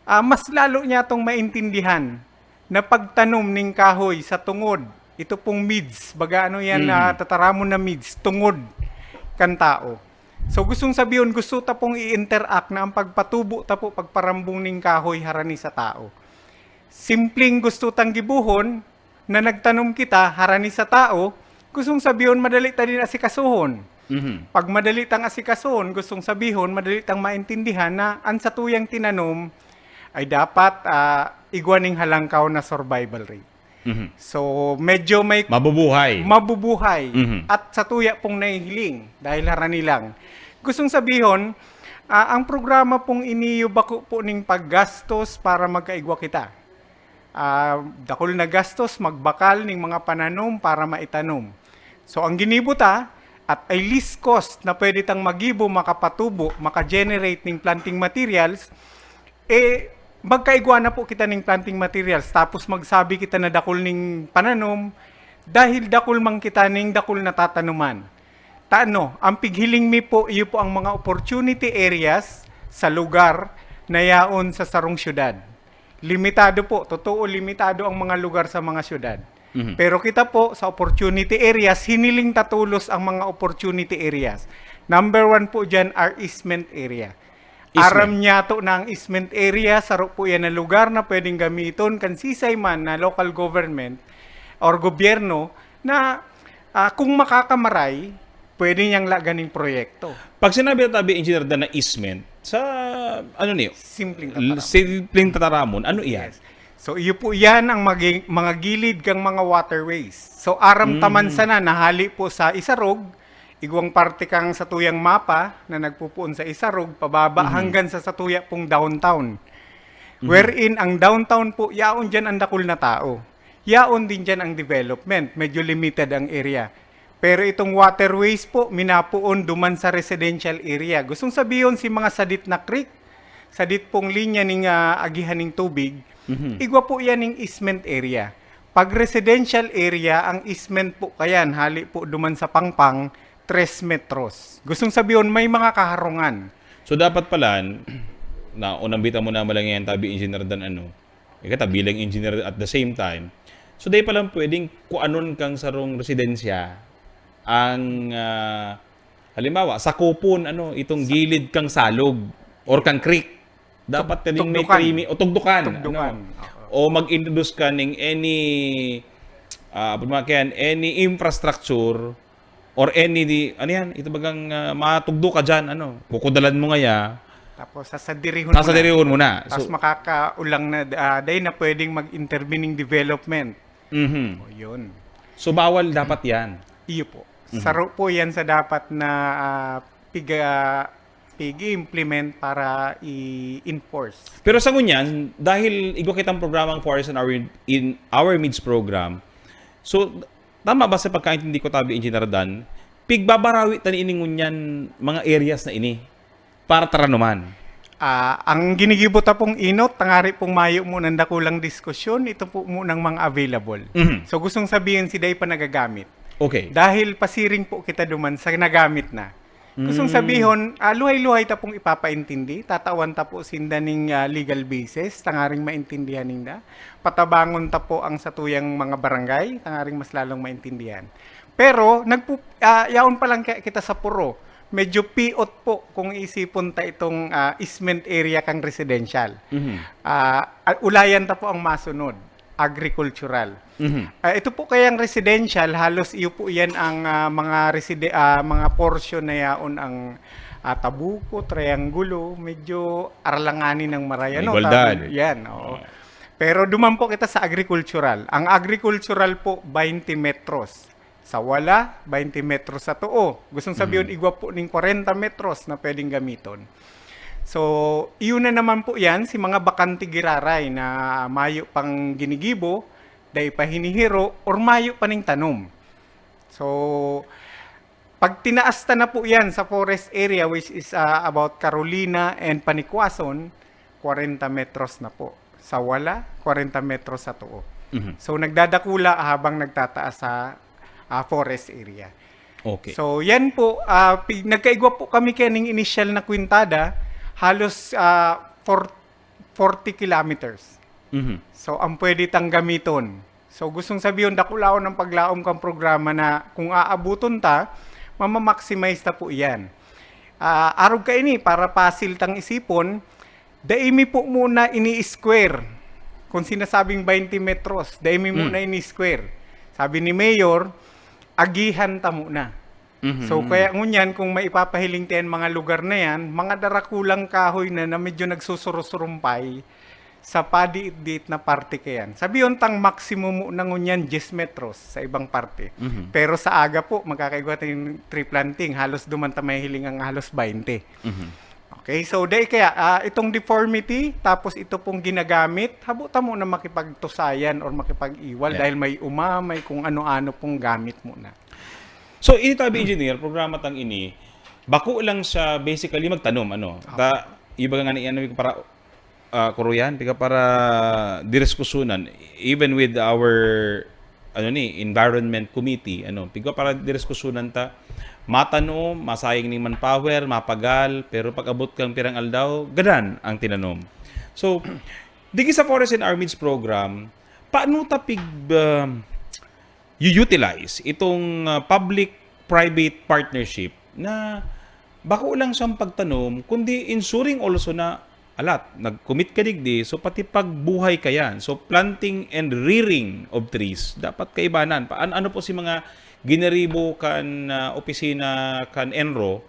mas lalo niya itong maintindihan na pagtanom ng kahoy sa tungod. Ito pong meads, baga ano yan, tataramon na meads, tungod kan tao. So gustong sabihin, gusto ta pong i-interact na ang pagpatubo ta po, pagparambong ng kahoy harani sa tao. Simpleng gusto tang gibuhon, na nagtanom kita harani sa tao, gustong sabihin madali ta din asikasuhon. Pag madali tang asikasuhon, gustong sabihin madali tang maintindihan na ang sa tuyang tinanom ay dapat igwaning halangkaw na survival rate. So medyo may mabubuhay. At sa tuya pong nahihiling dahil harani lang. Gustong sabihin, ang programa pong iniyo bako po ning paggastos para magkaigwa kita. Dakol na gastos, magbakal ng mga pananom para maitanom. So ang ginibuta at ay least cost na pwede tang magibo, makapatubo, maka-generate ng planting materials, magkaigwa na po kita ng planting materials. Tapos magsabi kita na dakol ng pananom dahil dakol mang kita ng dakol na tatanuman. Ang pighiling mi po, iyo po ang mga opportunity areas sa lugar na yaon sa sarong syudad. Limitado po, totoo limitado ang mga lugar sa mga syudad. Pero kita po sa opportunity areas, hiniling tatulos ang mga opportunity areas. Number 1 po dyan are easement area. Aram niya to na ang easement area, saro po yan na lugar na pwedeng gamiton kansisay man na local government or gobyerno na kung makakamaray, pwede niyang laganing proyekto. Pag sinabi na tabi, Engineer Dan, na easement, sa ano niyo? Simpleng tataramon. Ano iyan? Yes. So iyo po yan ang mga gilid kang mga waterways. So aram taman sana nahali po sa Isarog, igwang parte kang sa tuyang mapa na nagpupuon sa Isarog, pababa hanggang sa tuya pong downtown. Wherein ang downtown po, yaon dyan ang dakul na tao. Yaon din dyan ang development. Medyo limited ang area. Pero itong waterways po, minapuon duman sa residential area. Gustong sabihin si mga sadit na creek, sadit pong linya ng agihan ng tubig, igwa po yan ng easement area. Pag residential area, ang easement po kayan, hali po duman sa Pangpang, 3 metros. Gustong sabihin, may mga kaharungan. So dapat pala, na unang bita mo na malang yan, tabi engineer dan ikata bilang engineer at the same time, so dahil palang pwedeng kuanon kang sarong residensya, ang halimbawa sa kupon itong gilid kang salog or kang creek dapat kading may primi o tugdukan. O mag-introduce ka ng any any infrastructure or any ito bagang matugdo ka diyan kukudalan mo ngaya tapos sasadirihon mo na. Tapos makakaulang na dahil na pwedeng mag-intervening development. O yun. So bawal dapat yan. Iyo po. Saro po yan sa dapat na pig-implement para i-enforce. Pero sa ngunyan, dahil igwa kitang programang Forest in Our Means program, so tama ba sa pagkaintindi ko tabi Engineer Dan, pigbabarawi tani ini ngunyan mga areas na ini para taranuman. Ang ginigibota pong inot, tangari pong mayo mo ng dakulang diskusyon, ito po munang mga available. So gustong sabihin si Day pa nagagamit. Okay. Dahil pasiring po kita duman sa nagamit na. Gustong sabihin, luhay-luhay ta pong ipapaintindi, tatawan ta po sinda ning legal basis, tangaring maintindihan ninda. Patabangon ta po ang satuyang mga barangay, tangaring mas lalong maintindihan. Pero, yaon pa lang kita sa puro, medyo piot po kung isipon ta itong easement area kang residential. Ulayan ta po ang masunod, agricultural. Ito po kayang residential, halos iyo po yan ang mga portion na yaon ang Tabuco, Triangulo, medyo aralanganin ng Marayan. Yan, oo. Pero duman po kita sa agricultural. Ang agricultural po, 20 metros. Sa wala, 20 metros sa tuo. Gustong sabihin, igwa po ng 40 metros na pwedeng gamiton. So, iyon na naman po yan, si mga bakante giraray na mayo pang ginigibo, dahil pa hinihiro, or mayo pa ning tanom. So, pag tinaasta na po yan sa forest area, which is about Carolina and Panikwason, 40 metros na po. Sa wala, 40 metros sa tuo. So, nagdadakula habang nagtataas sa forest area. Okay. So, yan po, nagkaigwa po kami kaning initial na kwintada, halos 40 kilometers. So, ang pwede tang gamiton. So, gustong sabihin, dakulaon ng paglaom kang programa na kung aabuton ta, mamamaximize ta po yan. Arog ka ini, para pasil tang isipon, daimi po muna ini-square. Kung sinasabing 20 metros, daimi muna ini-square. Sabi ni Mayor, agihan ta muna. So, kaya ngunyan, kung maipapahiling tayo mga lugar na yan, mga darakulang kahoy na medyo nagsusurusurumpay, sa padiit-diit na parte kayan. Sabi yun, tang maximum na ngunyan 10 metros sa ibang parte. Pero sa aga po, magkakaigwa tayong tree planting, halos dumanta may hiling ang halos 20. Okay, so dahil kaya, itong deformity, tapos ito pong ginagamit, habuta mo na makipagtusayan or makipag-iwal dahil may may kung ano-ano pong gamit muna. So, ini tabi engineer, programa tang ini, bako lang siya basically magtanom, iba nga na para kuruyan, para direskusunan, even with our environment committee, piga para direskusunan ta, matano, masayang ning manpower, mapagal, pero pag abot kang pirang aldaw, gadan ang tinanom. So, digi sa Forest and Our Means program, paano ta utilize itong public-private partnership na bako lang siyang pagtanom, kundi ensuring also na nag-commit ka digdi, so pati pagbuhay ka yan. So, planting and rearing of trees, dapat kaibanan. Ano po si mga gineribo kan opisina kan Enro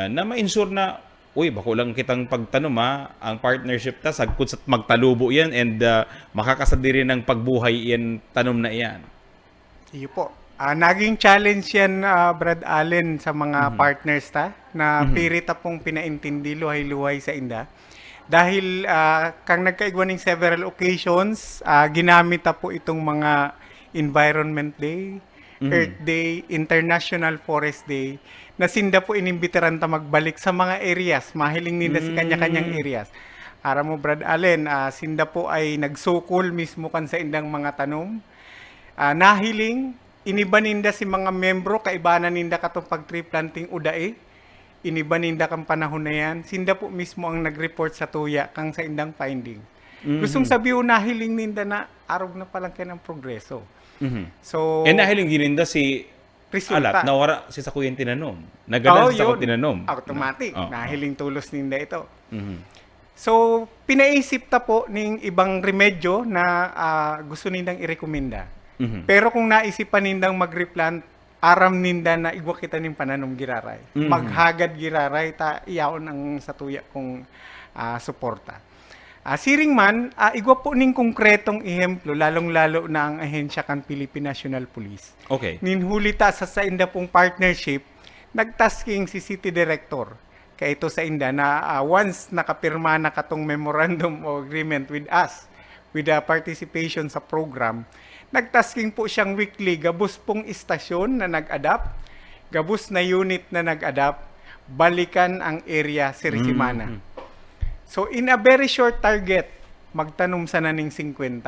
na ma-ensure na, bako lang kitang pagtanom ang partnership ta, sagkot sa magtalubo yan and makakasadiri ng pagbuhay yan, tanom na yan. Iyo po. Naging challenge yan, Brad Allen, sa mga partners na pirita pong pinaintindi luhay-luhay sa inda. Dahil kang nagkaigwa ng several occasions, ginamit po itong mga Environment Day, Earth Day, International Forest Day, na sinda po inimbitiran ta magbalik sa mga areas, mahiling ninda si kanya-kanyang areas. Ara mo Brad Allen, sinda po ay nagsukol mismo kan sa indang mga tanom. Nahiling, iniba ninda si mga membro, kaibanan ninda katong pag-tree planting udae, iniba ninda kang panahon na yan, sinda po mismo ang nag-report sa tuya kang sa indang finding. Gustong sabihin, nahiling ninda na arog na palang kayo ng progreso. So, nahiling gininda si resulta. Alat, nawara si Sakuyan tinanom. Nagalan si Sakuyan tinanom. Automatic, nahiling tulos ninda ito. So, pinaisip ta po ng ibang remedyo na gusto nindang irekomenda. Pero kung naisipan nindang mag-replant, aram ninda na igwa kita ning pananom giraray. Maghagad giraray, ta iyaon ang satuya kong suporta. Siring man, igwa po ning konkretong ehemplo, lalong-lalo na ang ahensya kan Philippine National Police. Okay. Ninhulita sa inda pong partnership, nagtasking si City Director kaya ito sa inda na once nakapirma na katong memorandum of agreement with us, with the participation sa program, nagtasking po siyang weekly, gabus pong istasyon na nag-adapt, gabus na unit na nag-adapt, balikan ang area Sirisimana. So in a very short target, magtanom sa naning 50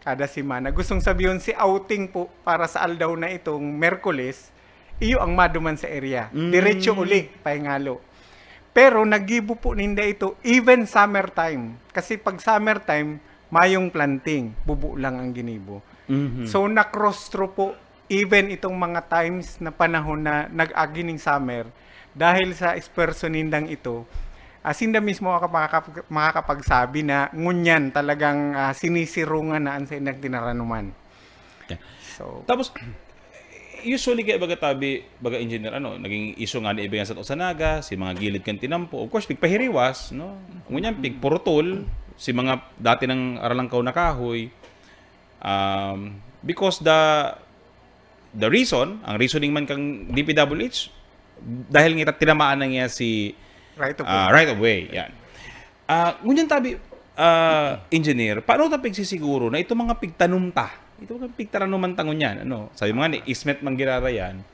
kada semana. Gustong sabihin si outing po para sa aldaw na itong Merkules, iyo ang maduman sa area. Diretso uli, pahingalo. Pero nagibo po ninda ito even summertime. Kasi pag summertime, mayong planting, bubu lang ang ginibo. So na-cross-through po even itong mga times na panahon na nag-agi ng summer dahil sa esperso nindang ito. Sinda mismo makakapagsabi na ngunyan talagang sinisirungan na ang sa indang tinaranuman. So, tapos, usually kaya baga engineer, naging issue nga ni Ibigan sa Osanaga, si mga gilid kan tinampo. Of course, pigpahiriwas, no? Ngunyan, pigpurutol, si mga dati ng aralangkaw na kahoy. Because the reason, ang reasoning man kang DPWH, dahil nga tinamaan na niya si right of way. Right of way, yan. Ngunyan engineer, paano ta pigsisiguro na ito mga pigtanom ta? Ito mga pigtaranuman tangon yan. Sabi mga ni, ismet mang girara yan.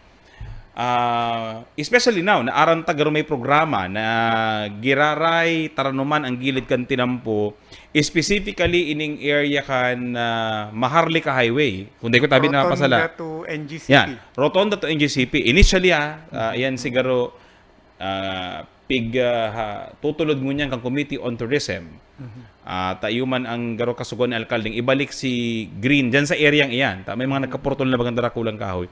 Especially now, na aran tagaro may programa na giraray taranuman ang gilid kan tinampo, specifically ining area kan Maharlika Highway. Kung di ko tabi na pasala. Rotonda to NGCP. Yan, Rotonda to NGCP. Initially, yan siguro tutulod mo niyan kang Committee on Tourism. Tayuman ang garo kasugon ng alkaldeng ibalik si Green dyan sa areang iyan. May mga nagkaportol na bagang darakulang kahoy.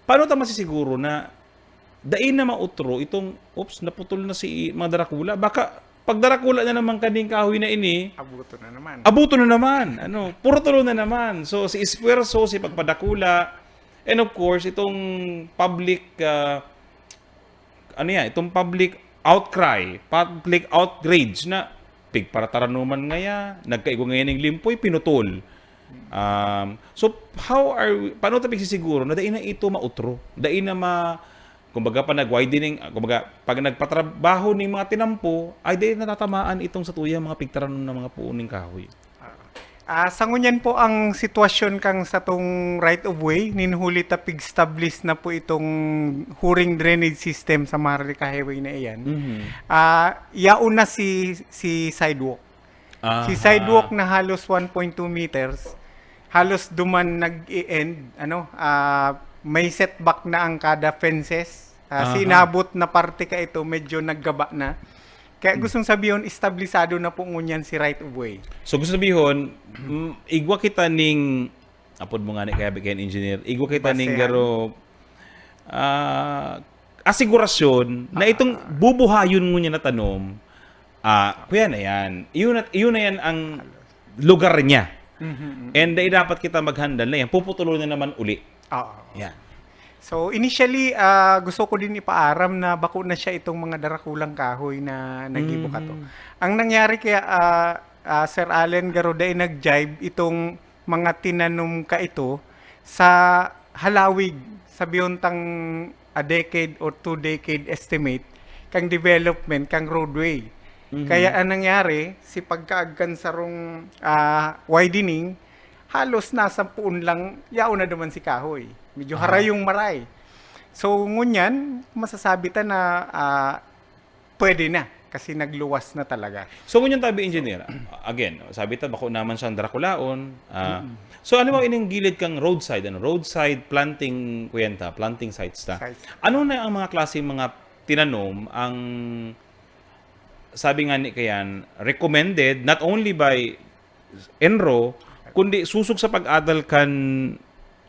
Paano ta masisiguro na dain na mautro itong naputol na si mga darakula? Baka pag darakula na naman kaning kahoy na ini, abuto na naman. Abuto na naman. Puro tulo na naman. So si espuerso, si pagpadakula, and of course itong public itong public outcry, public outrage na pigparataranuman ngaya, nagkaigo ngayon ng limpoy, pinutol. So, paano tayo siguro na dain na ito mautro? Dain na kumbaga pa nag-widening, kumbaga pag nagpatrabaho ng mga tinampo, ay dain natatamaan itong sa tuya mga pigtaranon ng mga puuning kahoy. Sa ngunyan po ang sitwasyon kang sa tong right of way, ninhuli ta pig-establish na po itong huring drainage system sa Maharlika Highway na iyan. Yaon na si sidewalk. Si sidewalk na halos 1.2 meters, halos duman nag-i-end, may setback na ang kada fences. Sinabot na parte ka ito, medyo naggaba na. Kaya gustong sabihin, establisado na po ngunyan si right of way. So gusto sabihin, igwa kita ning, apod mo nga ni kaya bigyan engineer, igwa kita ning garo asigurasyon na itong bubuhayon ngunyan na tanom, kuya na yan. Iyon na yan ang lugar niya. And dapat kita maghandal na yan. Puputuloy na naman uli. Yan. So initially, gusto ko din ipaaram na bako na siya itong mga darakulang kahoy na nagibo ka to. Ang nangyari kaya, Sir Allen Garoday, nag-jibe itong mga tinanom ka ito sa halawig, sabiyon tang a decade or 2 decade estimate, kang development, kang roadway. Kaya ang nangyari, si pagkaagkan sa rong widening, halos nasa puon lang, yao na duman si kahoy. Medyo haray yung maray. So, ngunyan, masasabi ta na pwede na kasi nagluwas na talaga. So, ngunyan tabi engineer, again, sabi ta, bako naman siyang Draculaon. So, ano mo ining gilid kang roadside, roadside planting kwenta, planting sites ta. Ano na ang mga klase mga tinanom ang sabi nga ni kayan, recommended not only by Enro, kundi susog sa pag-adal kan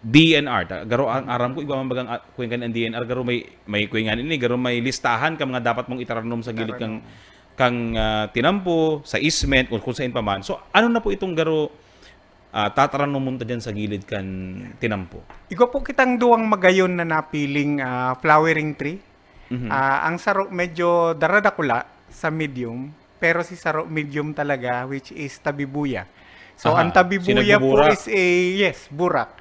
DNR. Garo ang aram ko, igwa mabagang kuwengan ang DNR, garo may kuwengan ini, garo may listahan ka mga dapat mong itaranom sa gilid kang tinampo, sa easement, kung saan pa man. So, ano na po itong garo tataranom mo dyan sa gilid kan tinampo? Igwa po kitang duwang magayon na napiling flowering tree. Ang saro medyo daradakula sa medium, pero si saro medium talaga, which is tabibuya. So, ang tabibuya po is burak.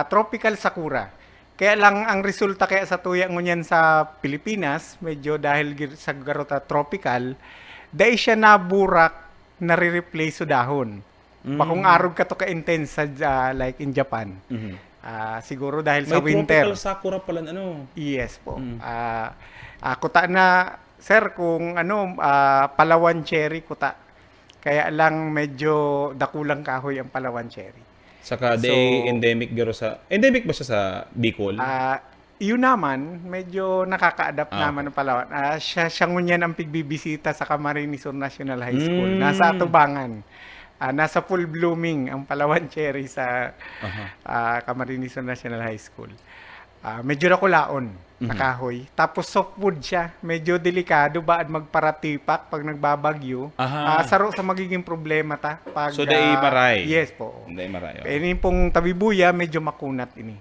Tropical sakura. Kaya lang ang resulta kaya sa tuya ngunyan sa Pilipinas, medyo dahil sa garota tropical, dahil siya na burak na re-replace sa dahon. Bakong arog ka to ka-intense sa like in Japan. Siguro dahil sa winter. May tropical sakura pala ano? Yes po. Kuta na, sir, kung Palawan cherry kuta. Kaya lang medyo dakulang kahoy ang Palawan cherry. Saka endemic garo sa... Endemic ba siya sa Bicol? Yun naman, medyo nakaka-adapt naman ng Palawan. Siya ngunyan ang pigbibisita sa Camarines Sur National High School. Nasa Atubangan. Nasa full blooming ang Palawan cherry sa Camarines Sur National High School. Medyo nakulaon na kahoy. Tapos softwood siya. Medyo delikado ba at magparatipak pag nagbabagyo. Saro sa magiging problema ta. Pag, so, dai maray? Yes po. Dai maray. Ini pong tabibuya, medyo makunat ini.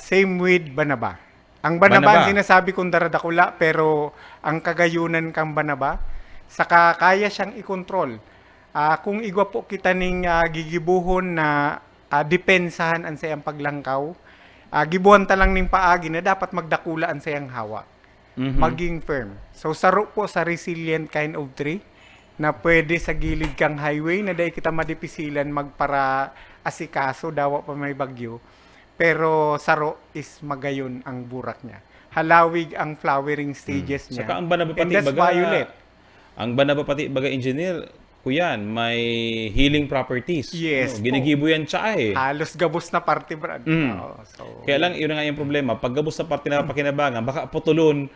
Same with banaba. Ang banaba, sinasabi kong daradakula, pero ang kagayunan kang banaba, saka kaya siyang i-control. Kung igwa po kita ning gigibuhon na depensahan ang sayang paglangkaw, gibuhan talang ning paagi na dapat magdakulaan sayang hawa. Maging firm. So, saro po sa resilient kind of tree na pwede sa gilid kang highway na dahil kita madipisilan magpara asikaso, dawa pa may bagyo. Pero saro is magayon ang burak niya. Halawig ang flowering stages niya. Saka ang banaba pati baga, violet. Ang banaba pati baga engineer, kuyan, may healing properties. Yes. Ginigibo yan siya eh. Halos gabos na parte, Brad. Kaya lang, yun nga yung problema. Pag gabos na parte na pakinabangan, baka putulon.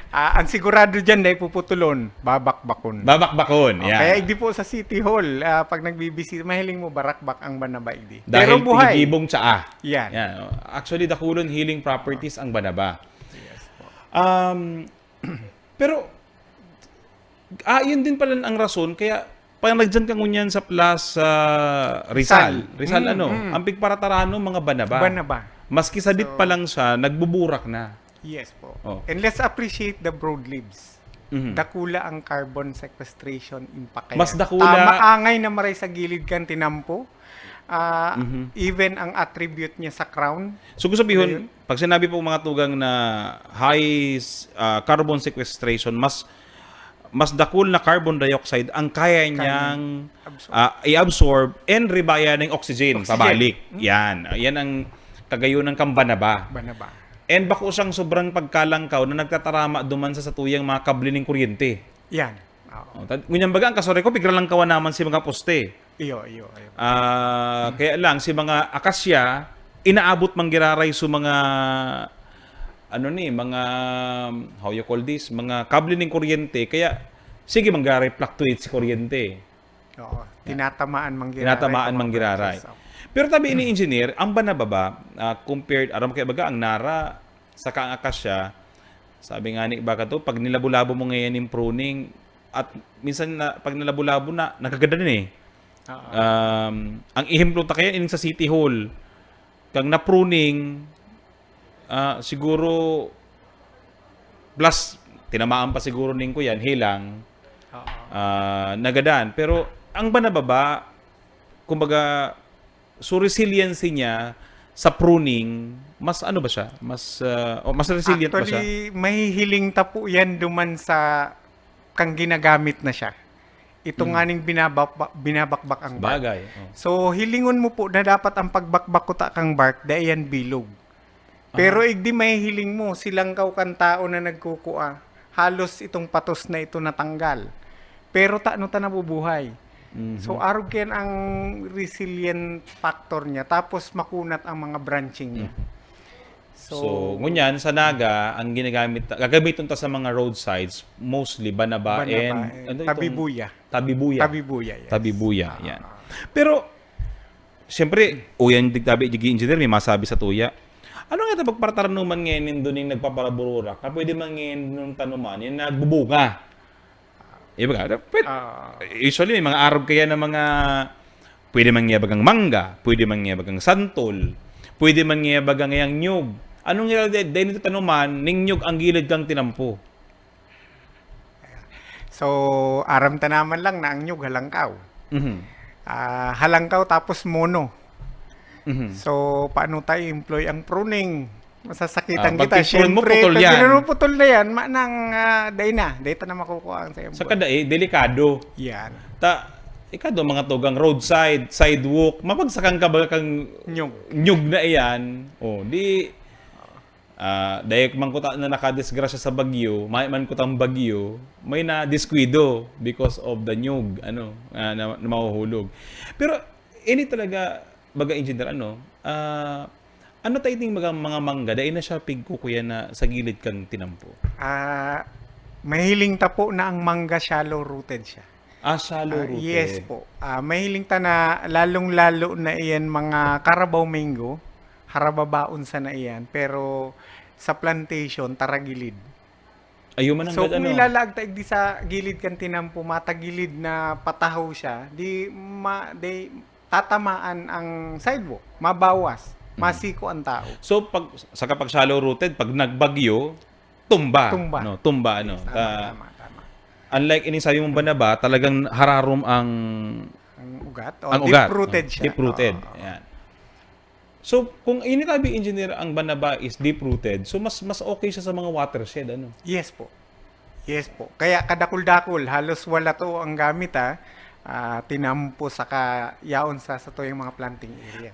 Ang sigurado dyan dahil puputulon, babakbakon. Babakbakon, yan. Kaya hindi po sa City Hall, pag nagbibisita, mahiling mo barakbak ang banaba hindi. Dahil pero buhay. pinigibong tsaa. Yan. Actually, dakulon healing properties ang banaba. Yes po. Pero, yun din pala ang rason, kaya pag nagdyan ka ngunyan sa Plaza Rizal. Rizal ang pigparatarano mga banaba. Maski sadit pa lang siya, nagbuburak na. Yes po. And let's appreciate the broad leaves. Dakula ang carbon sequestration impact. Mas dakula. Maangay na maray sa gilid kan tinampo. Even ang attribute niya sa crown. So kung sabihin, pag sinabi po mga tugang na high carbon sequestration, mas dakul na carbon dioxide ang kaya niyang i-absorb and rebaya ng oxygen pabalik. Yan ang kagayunan kang banaba. And bako siyang sobrang pagkalangkaw na nagtatarama duman sa satuyang mga kable ng kuryente. Yan. Ngunyan baga ang kasore ko, bigla lang kawan naman si mga poste. Iyo. Kaya lang, si mga akasya, inaabot manggiraray sa mga mga how you call this, mga kable ng kuryente, kaya sige manggiraray fluctuate si kuryente. Oo, tinatamaan manggiraray. Pero tabi ini engineer, ang banaba compared aram kay baga ang nara sa kaang akasya, sabi nga ni baka to, pag nilabo-labo mo ngayon yung pruning at minsan pag nilabo-labo na nakaganda din eh. Ang ihemplo ta kaya in sa City Hall kang na pruning siguro plus tinamaan pa siguro ning ko yan hilang nagadan, pero ang banaba kumbaga so resiliency niya sa pruning mas ano ba siya, mas resilient ba siya? Actually may hiling tapo yan duman sa kang ginagamit na siya. ito nga ning binabakbak ang bark. Bagay. Oh. So hilingon mo po na dapat ang pagbakbak ko ta kang bark dayan bilog. Pero igdi may hiling mo silang kaw kan tao na nagkukua. Halos itong patos na ito natanggal. Pero taano ta nabubuhay. So arog ken ang resilient factor niya tapos makunat ang mga branching niya. So, ngunyan, sa Naga, ang gagamitin ta sa mga roadsides, mostly banaba and tabibuya. Tabibuya. Tabibuya, yes. Tabibuya, yan. Pero, siyempre, uyan digtabi digi engineer, may masabi sa tuya. Ano nga ito pagpartaranuman ngayon doon yung nagpapalabururak na pwede mangin nung tanuman, yung nagbubunga? Iba usually, may mga arog kaya na mga pwede mangyabag ang mangga, pwede mangyabag ang santol, pwede mangyabag ang ngayang nyug. Anong nga dahil nito tanuman, ning nyug ang gilid kang tinampo? So, aram tanaman lang na ang nyug halangkaw. Halangkaw tapos mono. So, paano tayo employ ang pruning? Masasakitan kita. Siyempre, putol na yan, manang day na. Day ta na makukuha ang sa sa kada delikado. Yan. Ikado mga tugang roadside, sidewalk, mapagsakan ka ba kang nyug na iyan? O, di dahil man ko na nakadisgrasya sa bagyo, man ko tang bagyo, may na diskwido because of the nyug, na mahuhulog. Pero, ini talaga, baga engineer, ano tayo ting mga mangga, dahil na siya pigkukuya na sa gilid kang tinampo? Mahiling ta po na ang mangga shallow rooted siya. Shallow rooted. Yes po. Mahiling ta na lalong-lalo na iyan mga Carabao mango, harababaon sa na iyan, pero sa plantation, taragilid. So kung ilalag ta di sa gilid kan tinampo, matagilid na patahaw siya, di tatamaan ang sidewalk, mabawas, masiko ang tao. So sa kapag shallow rooted, pag nagbagyo, tumba. Tumba. Tama. Unlike ini sabi mong banaba, talagang hararom ang ugat. Deep-rooted siya. Deep-rooted. Yan. So, kung initabi engineer ang banaba is deep-rooted, so mas okay siya sa mga watershed, Yes po. Kaya kadakul-dakul, halos wala to ang gamit, tinampo sa yaon sa to yung mga planting area.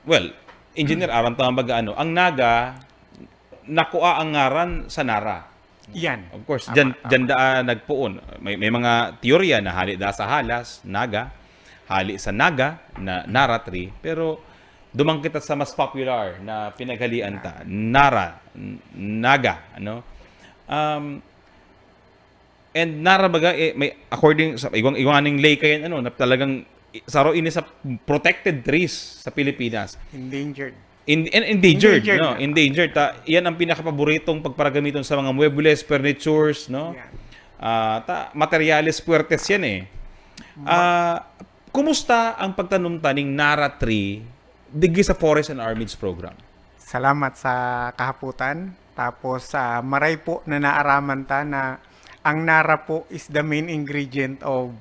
Well, engineer, aram tama baga ang Naga, nakuha ang ngaran sa Nara. Yan. Of course, dyan nagpuon. May mga teorya na hali da sa Halas, Naga, hali sa Naga, na Nara tree, pero dumang kita sa mas popular na pinaghalian ta, Nara, Naga, and Nara baga, may according sa iwaning lay kayan, na talagang saro ini sa protected trees sa Pilipinas. Endangered. Endangered. Yan ang pinakapaboritong pagparagamiton sa mga muebles, furnitures, materials puertes yan Kumusta ang pagtanom taning Nara tree digi sa Forest and Armids program? Salamat sa kahaputan. Tapos maray po na naaraman ta na ang Nara po is the main ingredient of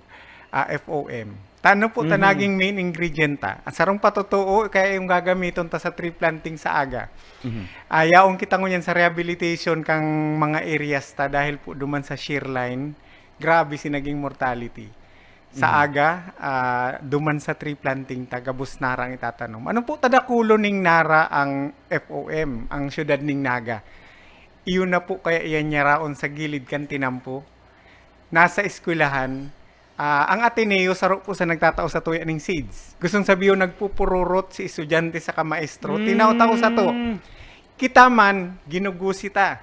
FOM. Tano po naging main ingredient ta. Ang sarong patotoo, kaya yung gagamiton ta sa tree planting sa aga. Yaong kita ngunyan sa rehabilitation kang mga areas ta dahil po duman sa shear line, grabe sinaging mortality. Sa aga, duman sa tree planting ta, gabus Nara ang itatanom. Ano po tadakulo ning Nara ang FOM, ang syudad ning Naga? Iyon na po kaya iyan niya raon sa gilid kan tinampo. Nasa eskwelahan, ang Ateneo, saro po sa nagtatao sa tuya ng seeds. Gustong sabihin, nagpupururot si estudyante sa kamaestro. Tinaw-tao sa to. Kita man, ginugusita.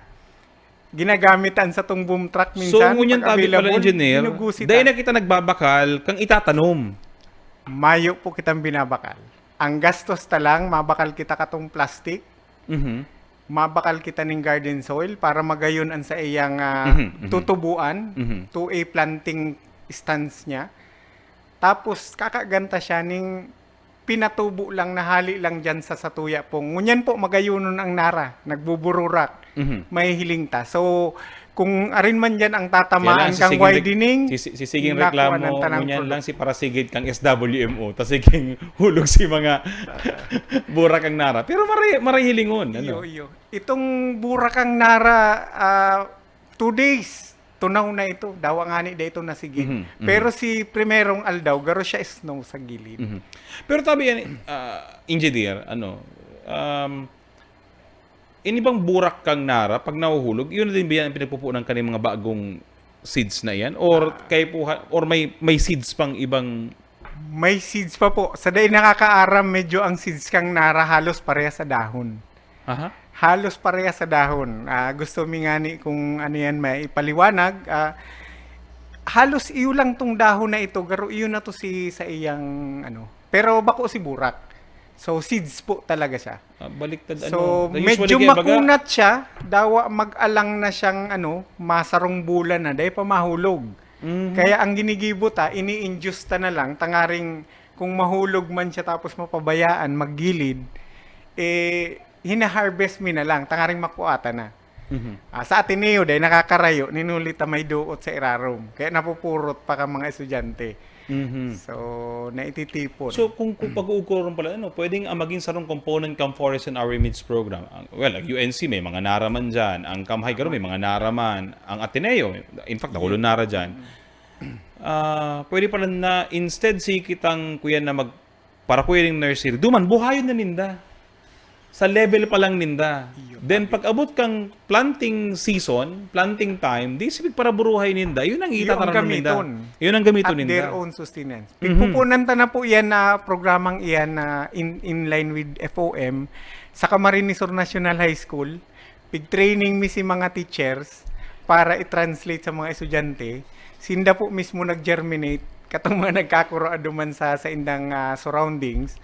Ginagamitan sa tong boom truck minsan. So, ngunyan tabi pala, engineer, dahil na kita nagbabakal, kang itatanom. Mayo po kitang binabakal. Ang gastos talang, mabakal kita katong plastic. Mabakal kita ng garden soil para magayon ang sa iyang tutubuan to a planting stance niya. Tapos kakaganta siya ning pinatubo lang na hali lang dyan sa satuya po. Ngunyan po magayunon ang Nara, nagbubururak, may hiling ta. So kung arin man dyan ang tatamaan kang widening, sisiging reklamo, ngunyan lang si parasigid kang SWMO, tas siging hulog si mga burak ang Nara. Pero maray hilingon. Itong burak ang Nara, 2 days, tunaw na ito, dawa nga ni dito na sige. Pero si primerong aldaw, garo siya snow sa gilid. Pero tabi yan, engineer, inibang burak kang nara pag nahuhulog, yun na din ba yan ang pinagpupunan ka ng mga bagong seeds na yan? Or, or may seeds pang ibang... May seeds pa po. Sa day nakakaaram, medyo ang seeds kang nara halos pareha sa dahon. Halos pareha sa dahon. Gusto mi nga ni kung ano yan may ipaliwanag. Halos iyo lang tong dahon na ito, garo iyo na to sa iyang ano. Pero bako si burak. So, seeds po talaga siya. Baliktad so, medyo makunat siya. Dawa mag-alang na siyang masarong bulan na. Dahil pa mahulog. Kaya ang ginigibot ini-induce ta na lang. Tangaring kung mahulog man siya tapos mapabayaan, maggilid, hina-harvest mi na lang. Tangaring makuata na. Sa Ateneo, dahil nakakarayo, ninulit may duot sa irarom. Kaya napupurot pa ka mga estudyante. So, naititipon. So, kung pag-uukuran pala, pwedeng maging sarong component kang Forest and Aramids program. Well, ang UNC may mga naraman dyan. Ang Kamhay Garo may mga naraman. Ang Ateneo, in fact, nakulo nara dyan. Pwede pala na instead si kitang kuya na para kuya ng nursery, duman, buhayon na ninda. Sa level pa lang ninda. Then, pag abot kang planting season, planting time, di sipit para buruhay ninda, yun ang itataran ninda. Yun ang gamiton ninda. At their own sustenance. Pagpupunan ta na po yan na programang iyan na in line with FOM sa Camarines Sur National High School. Pig-training mi si mga teachers para i-translate sa mga estudyante. Sinda po mismo nag-germinate katong mga nagkakuro aduman sa indang surroundings.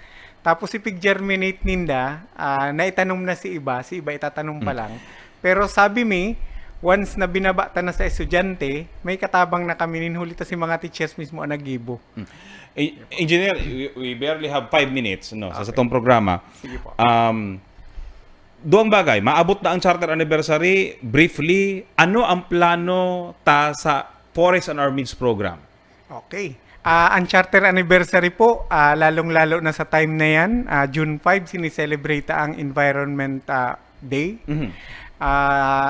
Tapos si pig-germinate ninda, naitanom na si iba itatanong pa lang. Pero sabi mi, once na binabata na sa estudyante, may katabang na kami ninhulita si mga teachers mismo ang nagibo. Engineer, we barely have 5 minutes sa itong programa. Sige po. Doang bagay, maabot na ang charter anniversary. Briefly, ano ang plano sa Forest and Aramids program? Okay. Ang charter anniversary po, lalong-lalo na sa time na yan, June 5, sinicelebrate ang Environment Day.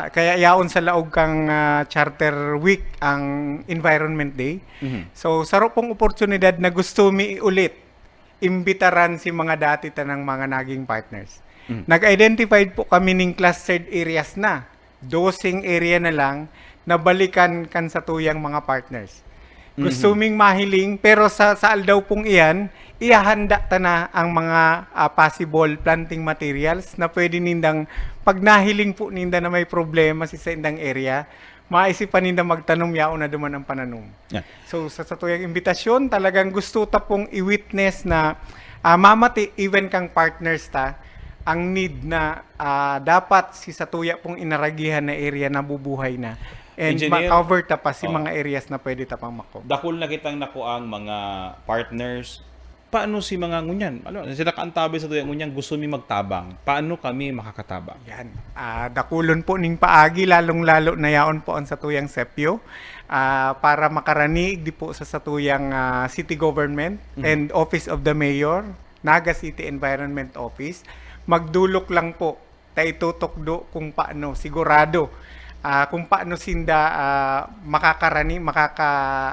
Kaya yaon sa laog kang charter week ang Environment Day. So, saro pong oportunidad na gusto mi ulit imbitaran si mga dati tanang mga naging partners. Nag-identified po kami ng clustered areas na. Dosing area na lang na balikan kan sa tuyang mga partners. Gusto ming mahiling, pero sa aldaw pong iyan, ihahanda ta na ang mga possible planting materials na pwede nindang, pag nahiling po ninda na may problema sa indang area, maisipan ninda magtanom yaon na duman ang pananom. So sa tuyang imbitasyon, talagang gusto ta pong i-witness na mamati even kang partners ta, ang need na dapat si satuya pong inaragihan na area na bubuhay na. And ma-cover ta pa si mga areas na pwede ta pang mako. Dakol na kitang nakuang mga partners. Paano si mga ngunyan? Sila kaantabi sa tuyang ngunyan, gusto mi magtabang. Paano kami makakatabang? Yan. Dakulon po ning paagi, lalong-lalo na yaon po ang satuyang SEPIO para makaraniig di po sa satuyang city government and Office of the Mayor, Naga City Environment Office. Magdulok lang po, taitutok kung paano, sigurado, kung paano sinda makaka-help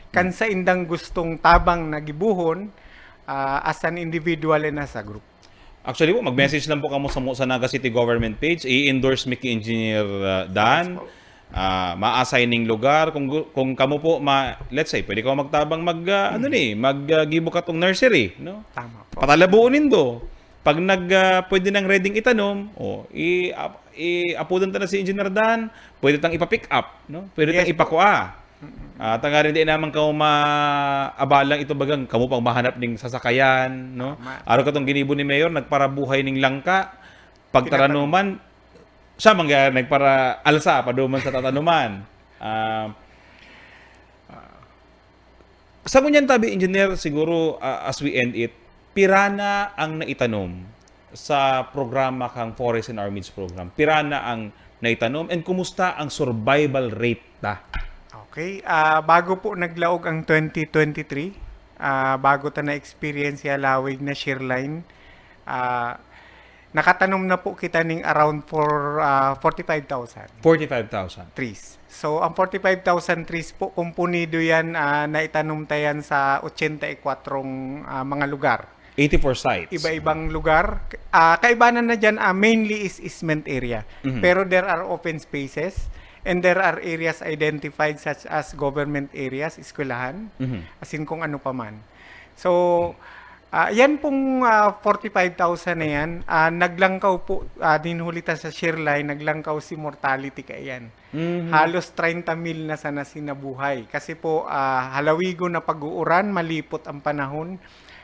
kan sa indang gustong tabang na gibuhon as an individual and as a group. Actually po, mag-message lang po kamo sa Naga City Government page, i-endorse Mickey Engineer Dan, ma-assigning lugar, kung kamo po, let's say, pwede ka magtabang mag-gibo ka tong nursery, no? Tama po. Patalabuunin do. Pag pwede nang ready itanom, i-apudan ta na si Engineer Dan, pwede tang ipa-pick up, no? Pwede tang ipakua. Tangarin di naman kamo maabalang ito bagang kamo pang mahanap ning sasakayan, no? Araw katong ginibo ni Mayor nagparabuhay ning langka, pagtaranuman siya mangyari nagpara alsa pa duman sa tatanuman. Sa kunyan tabi engineer siguro as we end it, pirana ang naitanom sa programa kang Forest and Aramids program? Pirana ang naitanom and kumusta ang survival rate ta? Okay, bago po naglaog ang 2023, bago ta na-experience ya lawig na shearline, nakatanom na po kita ning around for 45,000 45,000. trees. So, ang 45,000 trees po, kumpunido yan na itanom tayan sa 84 mga lugar. 84 sites. Iba-ibang lugar. Kaibanan na dyan, mainly is easement area. Mhm. Pero there are open spaces and there are areas identified such as government areas, eskwelahan, as in kung ano pa man. So, yan pong 45,000 na yan, naglangkaw po, dinhulita sa Shearline, naglangkaw si mortality kaya yan. Halos 30,000 na sana sinabuhay. Kasi po, halawigo na pag-uuran, malipot ang panahon,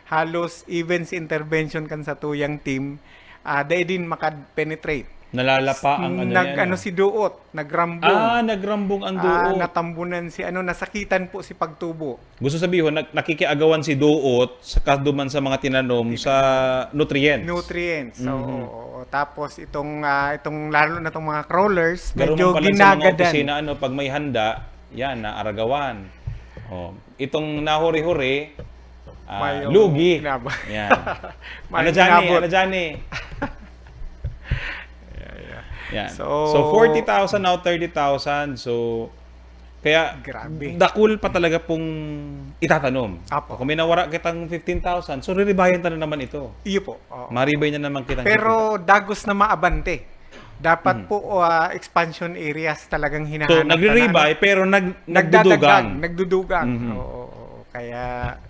halos events intervention kan sa tuyang team, dahil din makad-penetrate. Nalalapa ang ano yan. Si Duot, nagrambong. Nagrambong ang Duot. Natambunan si nasakitan po si Pagtubo. Gusto sabihin, nakikiagawan si Duot sa kaduman sa mga tinanom sa nutrients. So, tapos itong lalo na itong mga crawlers, Garo medyo mo pala sa mga ginagadan. opisina, pag may handa, yan, naaragawan. Itong nahuri-huri, lugi. Yan. Ano Johnny? Yan. So 40,000 now 30,000. So kaya grabe. Dakul pa talaga pong itatanom. Kung may nawara kitang 15,000, so riribayan ta na naman ito. Iyo po. Oo. Maribay na naman kitang Pero dagos na maabante. Dapat po expansion areas talagang hinahanap. So nagre-rebuy pero nagdudugang. Oo. Kaya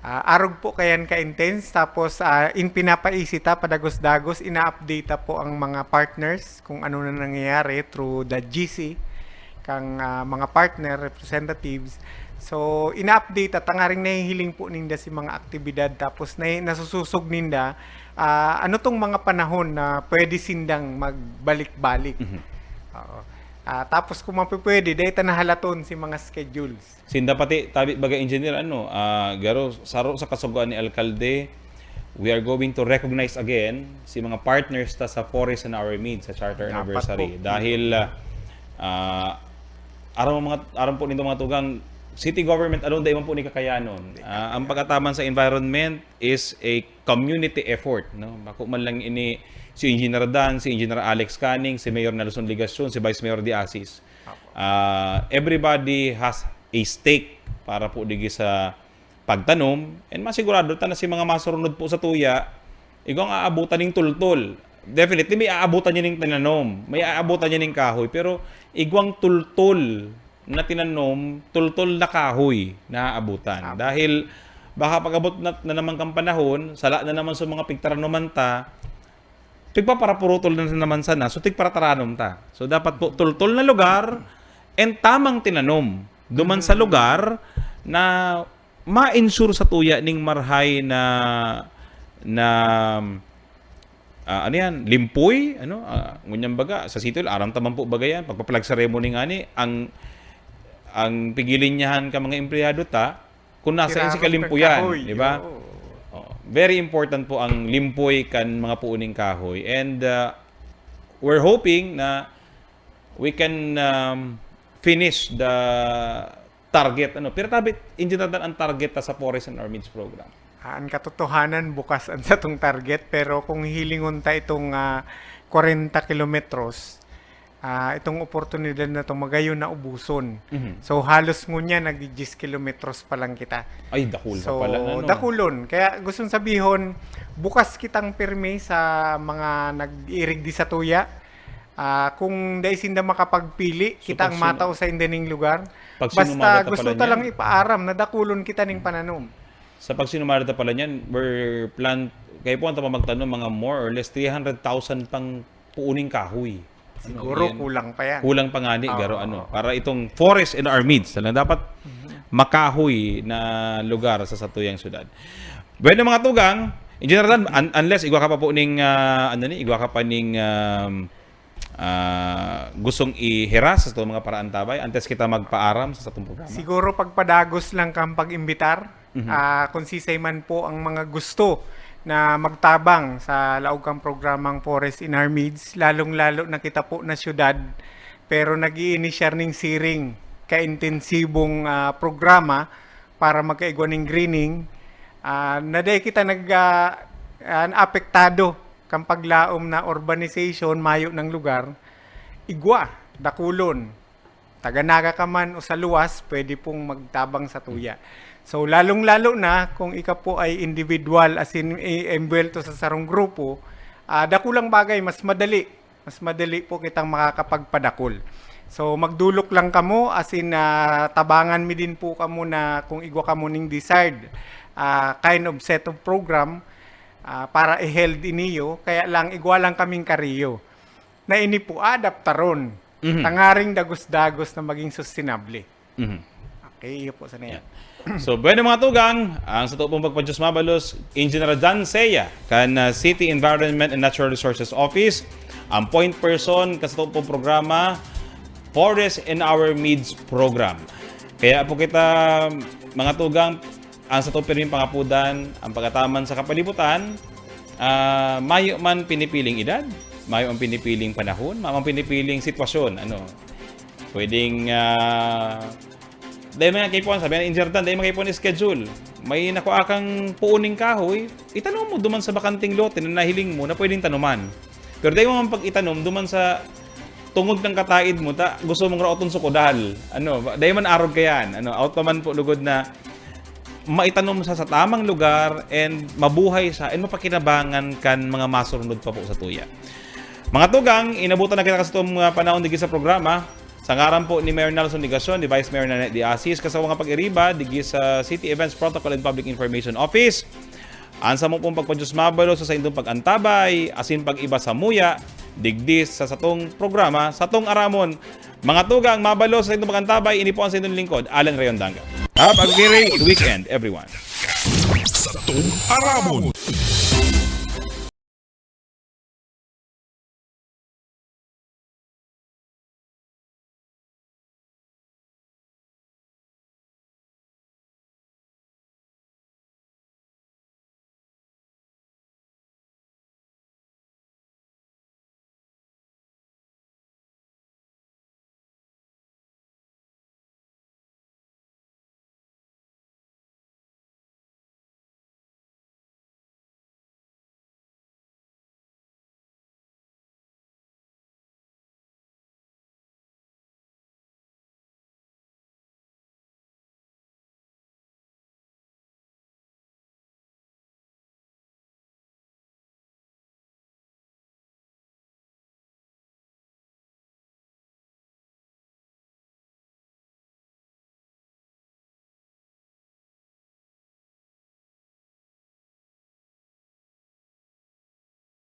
arog po kayan ka-intense, tapos pinapaisita, padagos-dagos, ina-update po ang mga partners kung ano na nangyayari through the GC, kang mga partner, representatives. So, ina-update at tangaring nahihiling po ninda si mga aktibidad, tapos nasususog ninda, ano tong mga panahon na pwede sindang magbalik-balik. Tapos kung mapipwede, dahil nahalaton si mga schedules. Sinda pati tabi baga engineer garo saro sa kasuguan ni alkalde, we are going to recognize again si mga partners ta sa Forest and Our Mead sa Charter Anniversary dahil aram po nito mga tugang city government alone dahil man po ni kakayanon. Ang pagkataman sa environment is a community effort, no? Bako man lang ini si Engineer Dan, si Engineer Alex Canning, si Mayor Nelson Ligasyon, si Vice Mayor Diasis. Everybody has a stake para po digi sa pagtanom, and masigurado ta na si mga masurunod po sa tuya igong aabutan ning tultol. Definitely may aabutan niya ning tinanom, may aabutan niya ning kahoy, pero igwang tultol na tinanom, tultol na kahoy na aabutan. Dahil baka pag-abot na naman kang panahon, sala na naman sa mga pigtaranuman ta, tigpaparapurutol na naman sana, so tigparataranom ta. So dapat po tultol na lugar and tamang tinanom duman sa lugar na ma-ensure sa tuya ning marhay na ano yan, limpoy, ngunyan baga sa sitio aram taman po baga yan pagpa-flag ceremony ngani ang pigilin niyahan ka mga empleyado ta kung nasa si kalimpuyan, di ba? Very important po ang limpoy kan mga puuning kahoy, and we're hoping na we can finish the target. Pero tabit engineer ang target sa Forest and Our Meads program. Ang katotohanan bukas ang sa tong target, pero kung hilingon ta itong 40 kilometros, itong oportunidad na to magayon na ubuson. So halos ngunya nag-10 kilometros pa lang kita. Ay, dakul pa pala. Dakulon. Kaya gustong sabihon, bukas kitang pirmi sa mga nag-irig di sa tuya. Kung dahil sinda makapagpili, kita ang mataw sa indaning lugar. Basta gusto talang ipaaram na dakulon kita ning pananom. Sa pagsinumarita pala niyan, we're kayo po ang magtanong mga more or less 300,000 pang puuning kahoy. Siguro kulang pa yan. Kulang pa nga ni, garo para itong Forest and Our Meads, dapat makahoy na lugar sa satuyang syudad. Bueno mga tugang, in general, unless igwa ka pa po ning igwa ka pa ning gustong ihiras sa mga paraan tabay antes kita magpaaram sa atong programa. Siguro pagpadagos lang kang pag-imbitar, kung sisay man po ang mga gusto na magtabang sa laog kang programang Forest in Our Meads, lalong-lalo na kita po na syudad, pero nag-i-initiar ning siring ka-intensibong programa para magkaigwa ning greening, na dahil kita nag-apektado kang paglaom na urbanization, mayo ng lugar, igwa, dakulon, taganaga ka man o sa luwas, pwede pong magtabang sa tuya. So, lalong-lalo na kung ikaw po ay individual, as in, embwelto sa sarong grupo, dakulang bagay, mas madali po kitang makakapagpadakol. So, magdulok lang kamo, as in, tabangan mi din po kamo na kung igwa kamo ning desired kind of set of program para i-held iniyo, kaya lang igwa lang kaming kariyo. Na ini po adaptaron, tangaring dagos-dagos na maging sustainable. Okay, iyo po sa niya. So, bueno mga tugang, ang sa pong pagpadyos mabalos, Engineer Dan Seya, kan City Environment and Natural Resources Office, ang point person sa pong programa, Forest in Our Meads Program. Kaya po kita, mga tugang, ang sa piring pangapudan, ang pagkataman sa kapalibutan, mayo man pinipiling edad, mayo ang pinipiling panahon, mayo ang pinipiling sitwasyon. Pwedeng dahil mga kaipuan, sabi na Engineer Dan, dahil mga kaipuan schedule. May nakuha kang puuning kahoy, itanong mo duman sa bakanting lote na nahiling mo na pwedeng tanuman. Pero dahil mo pag itanom, duman sa tungod ng kataid mo, gusto mong rauton sa kodal. Dahil man arog ka yan. Out naman po lugod na maitanom sa tamang lugar and mabuhay and mapakinabangan kan mga masurunod pa po sa tuya. Mga tugang, inabutan na kita kasi itong panahon digi sa programa. Sa ngaran po ni Mayor Nelson Ligacion, ni Vice Mayor Nanette D. Asis, kasama nga pag-iriba, digi sa City Events Protocol and Public Information Office. Ansa mo pong pagpadyos mabalo sa indong pag-antabay, asin pag-iba sa muya, digdis sa satong programa, satong aramon. Mga tugang, mabalo sa indong pag-antabay, ini po ang sa indong lingkod, Alan Rayondanga. Have a great weekend, everyone. Satong aramon.